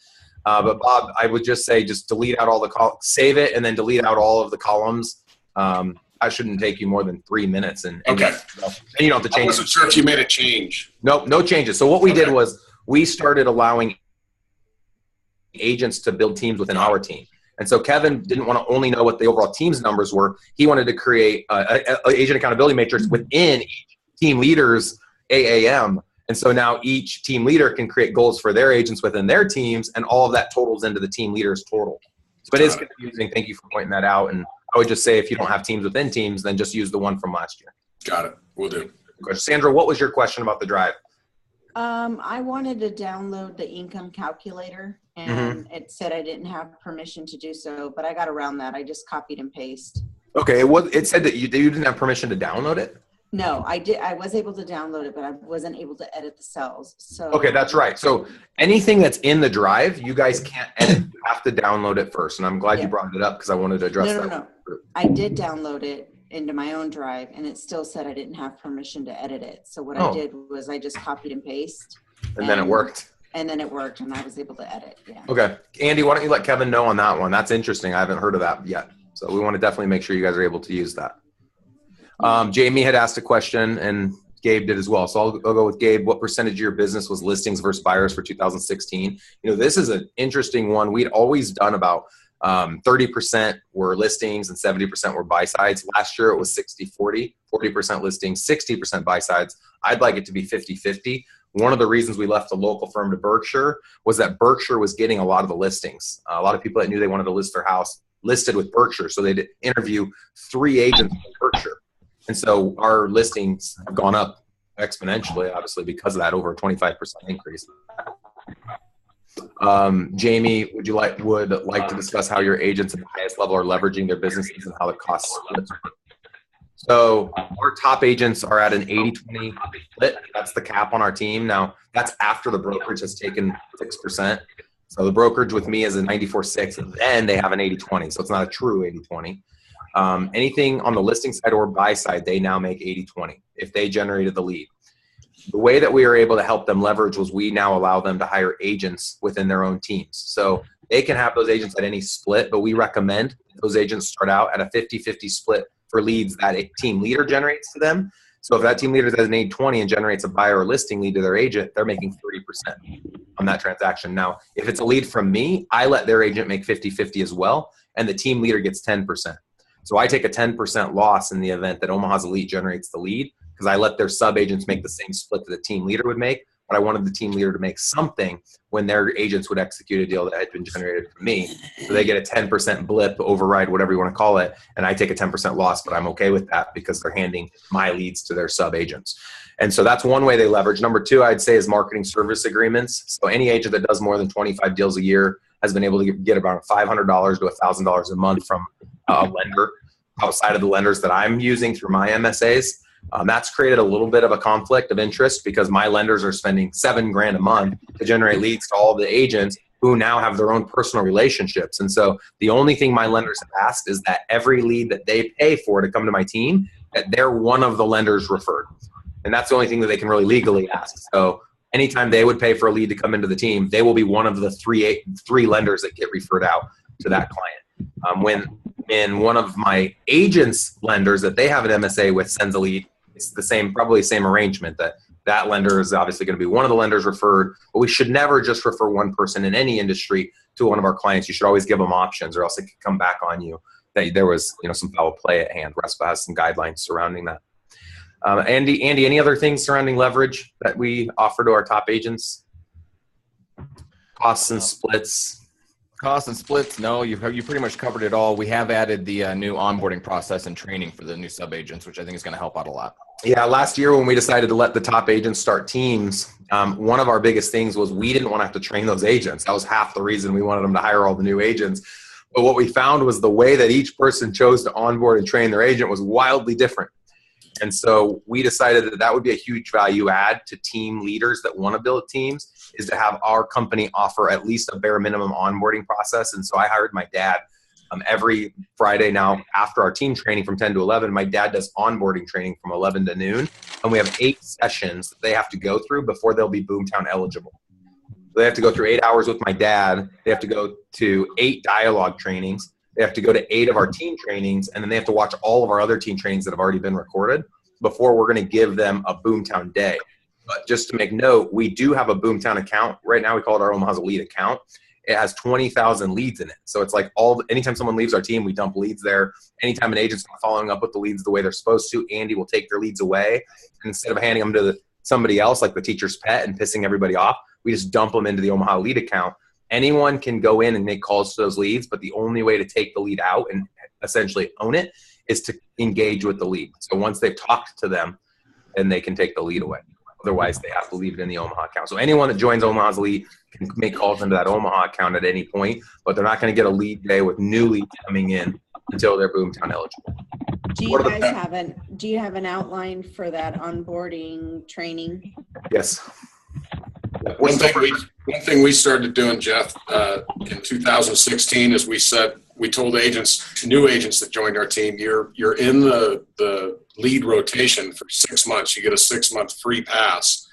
But Bob, I would just say just delete out all the save it, and then delete out all of the columns. That shouldn't take you more than 3 minutes. And okay. And you don't have to change. I wasn't sure if you made a change. Nope, no changes. So what we did was we started allowing agents to build teams within our team. And so Kevin didn't want to only know what the overall team's numbers were. He wanted to create an agent accountability matrix within each team leader's AAM. And so now each team leader can create goals for their agents within their teams, and all of that totals into the team leader's total. So it is confusing. Thank you for pointing that out. And I would just say if you don't have teams within teams, then just use the one from last year. Got it. Will do. Sandra, what was your question about the drive? I wanted to download the income calculator, and it said I didn't have permission to do so, but I got around that. I just copied and pasted. Okay, it said that you didn't have permission to download it? No, I did. I was able to download it, but I wasn't able to edit the cells. So okay, that's right. So anything that's in the drive, you guys can't edit. You have to download it first. And I'm glad you brought it up because I wanted to address that. No. I did download it into my own drive, and it still said I didn't have permission to edit it. So what I did was I just copied and pasted. And then it worked. And then it worked, and I was able to edit. Yeah. Okay. Andy, why don't you let Kevin know on that one? That's interesting. I haven't heard of that yet. So we want to definitely make sure you guys are able to use that. Jamie had asked a question, and Gabe did as well. So I'll go with Gabe. What percentage of your business was listings versus buyers for 2016? This is an interesting one. We'd always done about 30% were listings and 70% were buy sides. Last year it was 60-40, 40% listings, 60% buy sides. I'd like it to be 50-50. One of the reasons we left the local firm to Berkshire was that Berkshire was getting a lot of the listings. A lot of people that knew they wanted to list their house listed with Berkshire. So they'd interview 3 agents in Berkshire. And so our listings have gone up exponentially, obviously, because of that, over a 25% increase. Jamie, would like to discuss how your agents at the highest level are leveraging their businesses and how the costs split? So our top agents are at an 80-20 split. That's the cap on our team. Now, that's after the brokerage has taken 6%. So the brokerage with me is a 94-6, and then they have an 80-20. So it's not a true 80-20. Anything on the listing side or buy side, they now make 80-20 if they generated the lead. The way that we were able to help them leverage was we now allow them to hire agents within their own teams. So they can have those agents at any split, but we recommend those agents start out at a 50-50 split for leads that a team leader generates to them. So if that team leader has an 80-20 and generates a buyer or listing lead to their agent, they're making 30% on that transaction. Now, if it's a lead from me, I let their agent make 50-50 as well, and the team leader gets 10%. So I take a 10% loss in the event that Omaha's Elite generates the lead, because I let their sub-agents make the same split that the team leader would make, but I wanted the team leader to make something when their agents would execute a deal that had been generated from me. So they get a 10% blip, override, whatever you want to call it, and I take a 10% loss, but I'm okay with that because they're handing my leads to their sub agents. And so that's one way they leverage. Number two, I'd say, is marketing service agreements. So any agent that does more than 25 deals a year has been able to get about $500 to $1,000 a month from a lender outside of the lenders that I'm using through my MSAs. That's created a little bit of a conflict of interest because my lenders are spending $7,000 a month to generate leads to all the agents who now have their own personal relationships. And so the only thing my lenders have asked is that every lead that they pay for to come to my team, that they're one of the lenders referred. And that's the only thing that they can really legally ask. So anytime they would pay for a lead to come into the team, they will be one of the three lenders that get referred out to that client. When one of my agents' lenders that they have an MSA with sends a lead, it's the same, probably the same arrangement, that lender is obviously going to be one of the lenders referred, but we should never just refer one person in any industry to one of our clients. You should always give them options, or else it could come back on you that there was, some foul play at hand. RESPA has some guidelines surrounding that. Andy, any other things surrounding leverage that we offer to our top agents? Costs and splits. Costs and splits, no, you pretty much covered it all. We have added the new onboarding process and training for the new sub agents, which I think is going to help out a lot. Yeah, last year when we decided to let the top agents start teams, one of our biggest things was we didn't want to have to train those agents. That was half the reason we wanted them to hire all the new agents. But what we found was the way that each person chose to onboard and train their agent was wildly different. And so we decided that would be a huge value add to team leaders that want to build teams, is to have our company offer at least a bare minimum onboarding process. And so I hired my dad every Friday now after our team training from 10 to 11. My dad does onboarding training from 11 to noon. And we have 8 sessions that they have to go through before they'll be Boomtown eligible. They have to go through 8 hours with my dad. They have to go to 8 dialogue trainings. They have to go to 8 of our team trainings, and then they have to watch all of our other team trainings that have already been recorded before we're going to give them a Boomtown day. But just to make note, we do have a Boomtown account. Right now we call it our Omaha's Elite account. It has 20,000 leads in it. So it's like anytime someone leaves our team, we dump leads there. Anytime an agent's not following up with the leads the way they're supposed to, Andy will take their leads away. And instead of handing them to somebody else, like the teacher's pet, and pissing everybody off, we just dump them into the Omaha Elite account. Anyone can go in and make calls to those leads, but the only way to take the lead out and essentially own it is to engage with the lead. So once they've talked to them, then they can take the lead away. Otherwise, they have to leave it in the Omaha account. So anyone that joins Omaha's Elite can make calls into that Omaha account at any point, but they're not going to get a lead day with new leads coming in until they're Boomtown eligible. Do you have an outline for that onboarding training? Yes. One thing we started doing, Jeff, in 2016 is we told new agents that joined our team, you're in the lead rotation for 6 months. You get a 6-month free pass.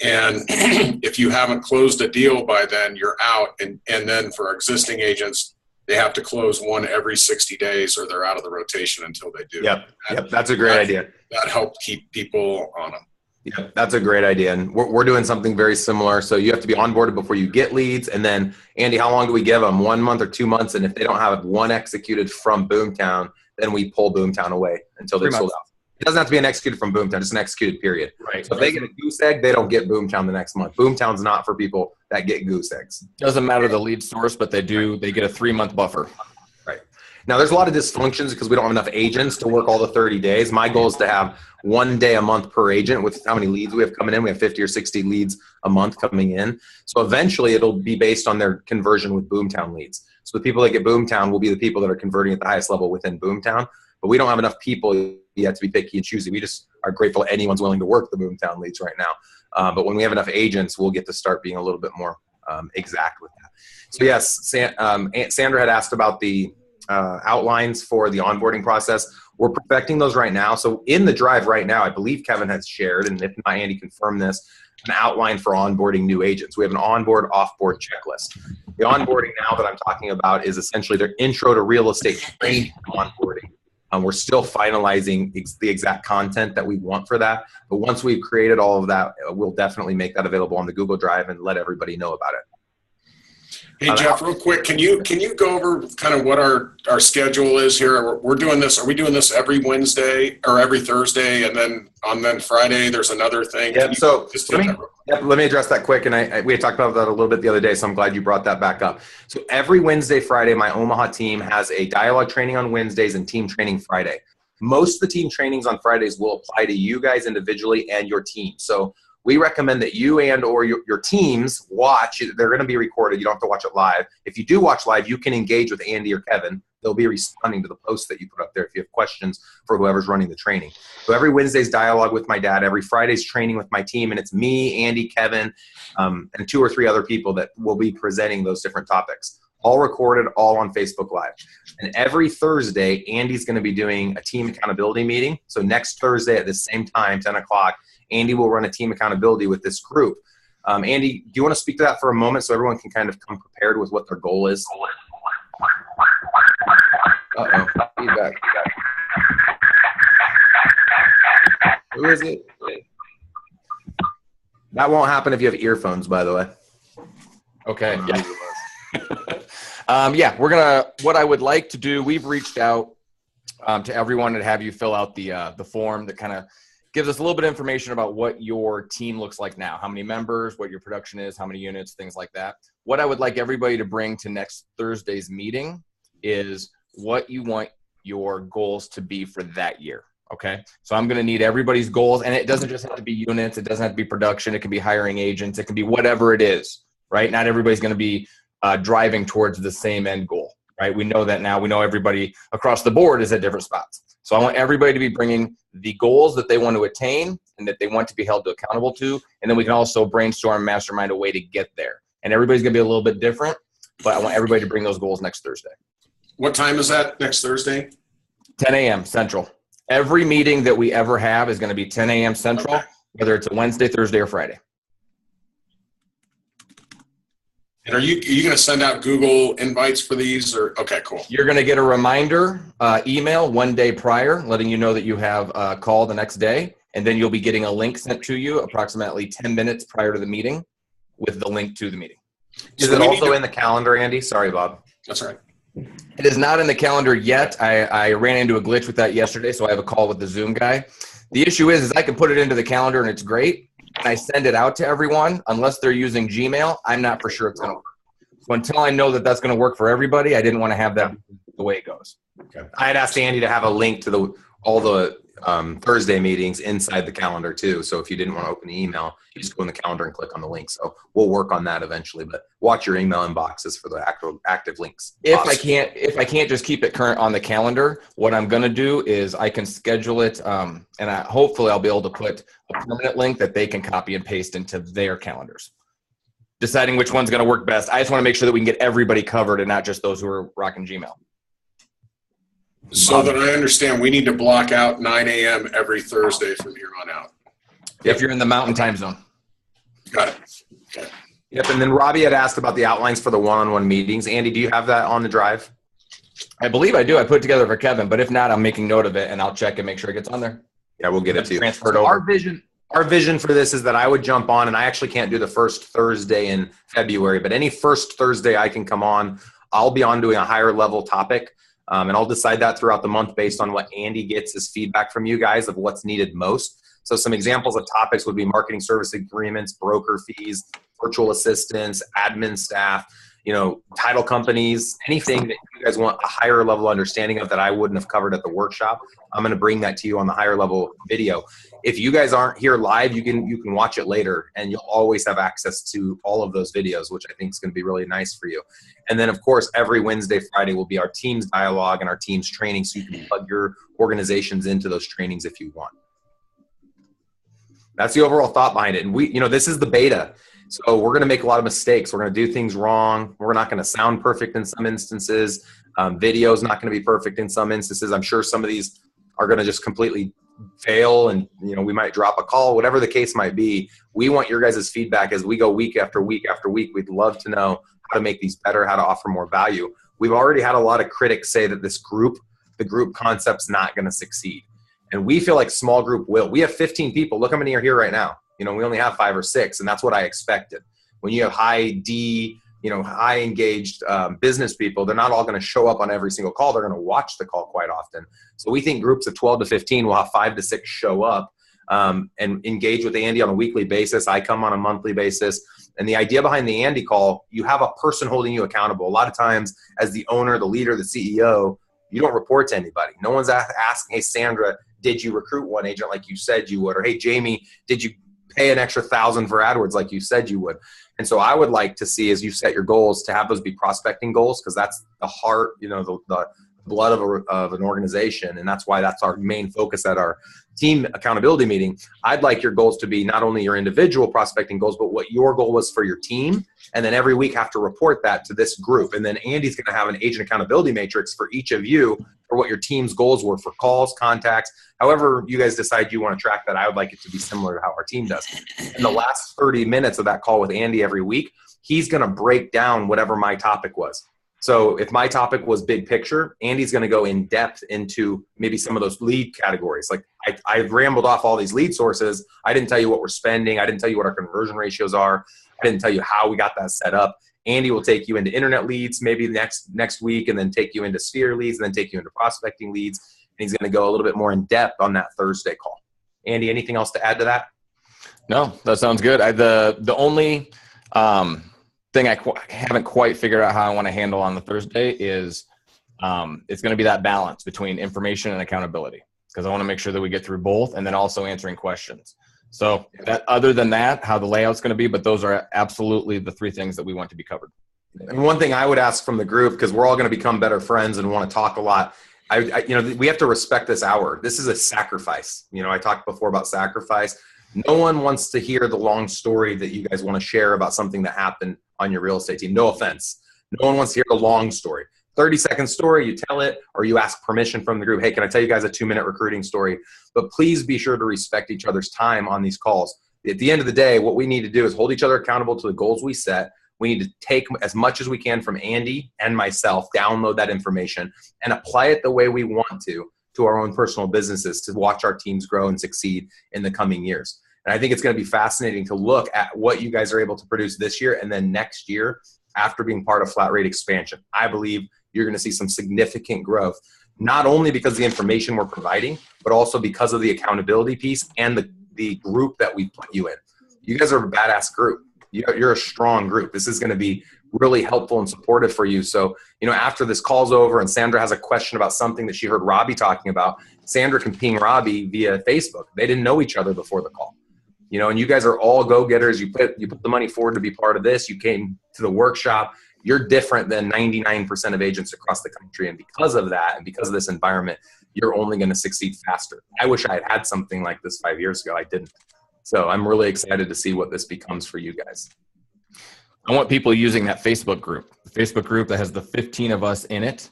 And if you haven't closed a deal by then, you're out. And then for our existing agents, they have to close one every 60 days or they're out of the rotation until they do. Yep. That's a great idea. That helped keep people on them. Yeah, that's a great idea. And we're doing something very similar. So you have to be onboarded before you get leads. And then, Andy, how long do we give them? 1 month or 2 months? And if they don't have one executed from Boomtown, then we pull Boomtown away until they're sold out. It doesn't have to be an executed from Boomtown, just an executed period. Right. So if they get a goose egg, they don't get Boomtown the next month. Boomtown's not for people that get goose eggs. Doesn't matter the lead source, but they get a 3-month buffer. Right. Now, there's a lot of dysfunctions because we don't have enough agents to work all the 30 days. My goal is to have 1 day a month per agent with how many leads we have coming in. We have 50 or 60 leads a month coming in. So eventually it'll be based on their conversion with Boomtown leads. So the people that get Boomtown will be the people that are converting at the highest level within Boomtown. But we don't have enough people yet to be picky and choosy. We just are grateful anyone's willing to work the Boomtown leads right now. But when we have enough agents, we'll get to start being a little bit more exact with that. So yes, Sandra had asked about the outlines for the onboarding process. We're perfecting those right now. So in the drive right now, I believe Kevin has shared, and if not, Andy confirmed this, an outline for onboarding new agents. We have an onboard, offboard checklist. The onboarding now that I'm talking about is essentially their intro to real estate training onboarding. We're still finalizing the exact content that we want for that. But once we've created all of that, we'll definitely make that available on the Google Drive and let everybody know about it. Hey, Jeff, real quick, can you go over kind of what our schedule is here? We're doing this. Are we doing this every Wednesday or every Thursday, and then on Friday there's another thing? Yeah. So Yep, let me address that quick. And we had talked about that a little bit the other day, so I'm glad you brought that back up. So every Wednesday, Friday, my Omaha team has a dialogue training on Wednesdays and team training Friday. Most of the team trainings on Fridays will apply to you guys individually and your team. So we recommend that you and or your teams watch. They're going to be recorded. You don't have to watch it live. If you do watch live, you can engage with Andy or Kevin. They'll be responding to the posts that you put up there if you have questions for whoever's running the training. So every Wednesday's dialogue with my dad. Every Friday's training with my team. And it's me, Andy, Kevin, and 2 or 3 other people that will be presenting those different topics. All recorded, all on Facebook Live. And every Thursday, Andy's going to be doing a team accountability meeting. So next Thursday at the same time, 10 o'clock, Andy will run a team accountability with this group. Andy, do you want to speak to that for a moment so everyone can kind of come prepared with what their goal is? Uh-oh, feedback. Who is it? That won't happen if you have earphones, by the way. Okay. Yeah, what I would like to do, we've reached out to everyone and have you fill out the form that kind of gives us a little bit of information about what your team looks like now, how many members, what your production is, how many units, things like that. What I would like everybody to bring to next Thursday's meeting is what you want your goals to be for that year. Okay. So I'm going to need everybody's goals, and it doesn't just have to be units. It doesn't have to be production. It can be hiring agents. It can be whatever it is, right? Not everybody's going to be driving towards the same end goal, right? We know that now. We know everybody across the board is at different spots. So I want everybody to be bringing the goals that they want to attain and that they want to be held accountable to. And then we can also brainstorm, mastermind a way to get there. And everybody's going to be a little bit different, but I want everybody to bring those goals next Thursday. What time is that next Thursday? 10 a.m. Central. Every meeting that we ever have is going to be 10 a.m. Central, whether it's a Wednesday, Thursday, or Friday. And are you going to send out Google invites for these? Or okay, cool. You're going to get a reminder email one day prior, letting you know that you have a call the next day, and then you'll be getting a link sent to you approximately 10 minutes prior to the meeting with the link to the meeting. Is it also in the calendar, Andy? Sorry, Bob. That's all right. It is not in the calendar yet. I ran into a glitch with that yesterday, so I have a call with the Zoom guy. The issue is I can put it into the calendar and it's great, and I send it out to everyone. Unless they're using Gmail, I'm not for sure it's going to work. So until I know that that's going to work for everybody, I didn't want to have that the way it goes. Okay. I had asked Andy to have a link to all the Thursday meetings inside the calendar too. So if you didn't want to open the email, you just go in the calendar and click on the link. So we'll work on that eventually, but watch your email inboxes for the active links. If I can't just keep it current on the calendar, what I'm going to do is I can schedule it. And hopefully I'll be able to put a permanent link that they can copy and paste into their calendars. Deciding which one's going to work best. I just want to make sure that we can get everybody covered and not just those who are rocking Gmail. So that I understand, we need to block out 9 a.m. every Thursday from here on out. If you're in the mountain time zone. Got it. Okay. Yep. And then Robbie had asked about the outlines for the one-on-one meetings. Andy, do you have that on the drive? I believe I do. I put it together for Kevin, but if not, I'm making note of it and I'll check and make sure it gets on there. Yeah, we'll get it to you. Transferred over. Our vision for this is that I would jump on, and I actually can't do the first Thursday in February, but any first Thursday I can come on, I'll be on doing a higher level topic. And I'll decide that throughout the month based on what Andy gets as feedback from you guys of what's needed most. So some examples of topics would be marketing service agreements, broker fees, virtual assistants, admin staff, title companies, anything that you guys want a higher level understanding of that I wouldn't have covered at the workshop. I'm going to bring that to you on the higher level video. If you guys aren't here live, you can watch it later, and you'll always have access to all of those videos, which I think is going to be really nice for you. And then, of course, every Wednesday, Friday will be our team's dialogue and our team's training, so you can plug your organizations into those trainings if you want. That's the overall thought behind it. And this is the beta. So we're going to make a lot of mistakes. We're going to do things wrong. We're not going to sound perfect in some instances. Video is not going to be perfect in some instances. I'm sure some of these are going to just completely fail, and we might drop a call, whatever the case might be. We want your guys' feedback as we go week after week after week. We'd love to know how to make these better, how to offer more value. We've already had a lot of critics say that the group concept's not going to succeed. And we feel like small group will. We have 15 people. Look how many are here right now. We only have 5 or 6, and that's what I expected. When you have high engaged business people, they're not all going to show up on every single call. They're going to watch the call quite often. So we think groups of 12 to 15 will have 5 to 6 show up. and engage with Andy on a weekly basis. I come on a monthly basis. And the idea behind the Andy call, you have a person holding you accountable. A lot of times as the owner, the leader, the CEO, you don't report to anybody. No one's asking, hey, Sandra, did you recruit one agent like you said you would? Or, hey, Jamie, did you pay an extra $1,000 for AdWords like you said you would? And so I would like to see, as you set your goals, to have those be prospecting goals, because that's the heart, the blood of an organization. And that's why that's our main focus at our team accountability meeting. I'd like your goals to be not only your individual prospecting goals, but what your goal was for your team. And then every week have to report that to this group. And then Andy's going to have an agent accountability matrix for each of you for what your team's goals were for calls, contacts, however you guys decide you want to track that. I would like it to be similar to how our team does. In the last 30 minutes of that call with Andy every week, he's going to break down whatever my topic was. So if my topic was big picture, Andy's going to go in depth into maybe some of those lead categories. Like I've rambled off all these lead sources. I didn't tell you what we're spending. I didn't tell you what our conversion ratios are. I didn't tell you how we got that set up. Andy will take you into internet leads maybe next week, and then take you into sphere leads, and then take you into prospecting leads. And he's going to go a little bit more in depth on that Thursday call. Andy, anything else to add to that? No, that sounds good. The only thing I haven't quite figured out how I want to handle on the Thursday is it's going to be that balance between information and accountability, because I want to make sure that we get through both, and then also answering questions. So that, other than that, how the layout's going to be, but those are absolutely the three things that we want to be covered. And one thing I would ask from the group, because we're all going to become better friends and want to talk a lot, we have to respect this hour. This is a sacrifice. I talked before about sacrifice. No one wants to hear the long story that you guys want to share about something that happened on your real estate team. No offense. No one wants to hear the long story. 30-second story, you tell it, or you ask permission from the group. Hey, can I tell you guys a 2-minute recruiting story? But please be sure to respect each other's time on these calls. At the end of the day, what we need to do is hold each other accountable to the goals we set. We need to take as much as we can from Andy and myself, download that information, and apply it the way we want to our own personal businesses, to watch our teams grow and succeed in the coming years. And I think it's going to be fascinating to look at what you guys are able to produce this year and then next year after being part of flat rate expansion. I believe you're going to see some significant growth, not only because of the information we're providing, but also because of the accountability piece and the group that we put you in. You guys are a badass group. You're a strong group. This is going to be really helpful and supportive for you. So, after this call's over and Sandra has a question about something that she heard Robbie talking about, Sandra can ping Robbie via Facebook. They didn't know each other before the call. And you guys are all go-getters. You put the money forward to be part of this. You came to the workshop. You're different than 99% of agents across the country. And because of that, and because of this environment, you're only going to succeed faster. I wish I had something like this 5 years ago. I didn't. So I'm really excited to see what this becomes for you guys. I want people using that Facebook group. The Facebook group that has the 15 of us in it.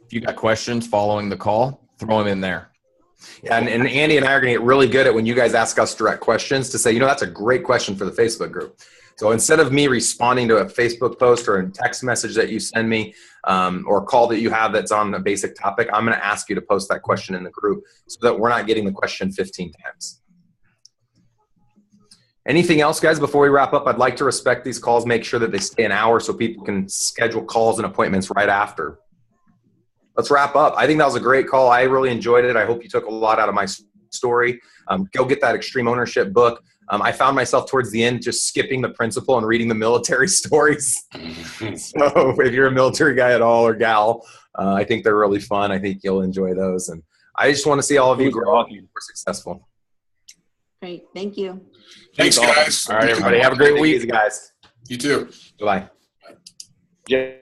If you got questions following the call, throw them in there. Yeah, and Andy and I are going to get really good at, when you guys ask us direct questions, to say, that's a great question for the Facebook group. So instead of me responding to a Facebook post or a text message that you send me, or a call that you have that's on a basic topic, I'm going to ask you to post that question in the group so that we're not getting the question 15 times. Anything else, guys, before we wrap up? I'd like to respect these calls, make sure that they stay an hour so people can schedule calls and appointments right after. Let's wrap up. I think that was a great call. I really enjoyed it. I hope you took a lot out of my story. Go get that Extreme Ownership book. I found myself towards the end just skipping the principal and reading the military stories. So if you're a military guy at all or gal, I think they're really fun. I think you'll enjoy those. And I just want to see all of you grow and be successful. Great. Thank you. Thanks, guys. All right, everybody. Have a great week. Easy, guys. You too. Bye. Yeah.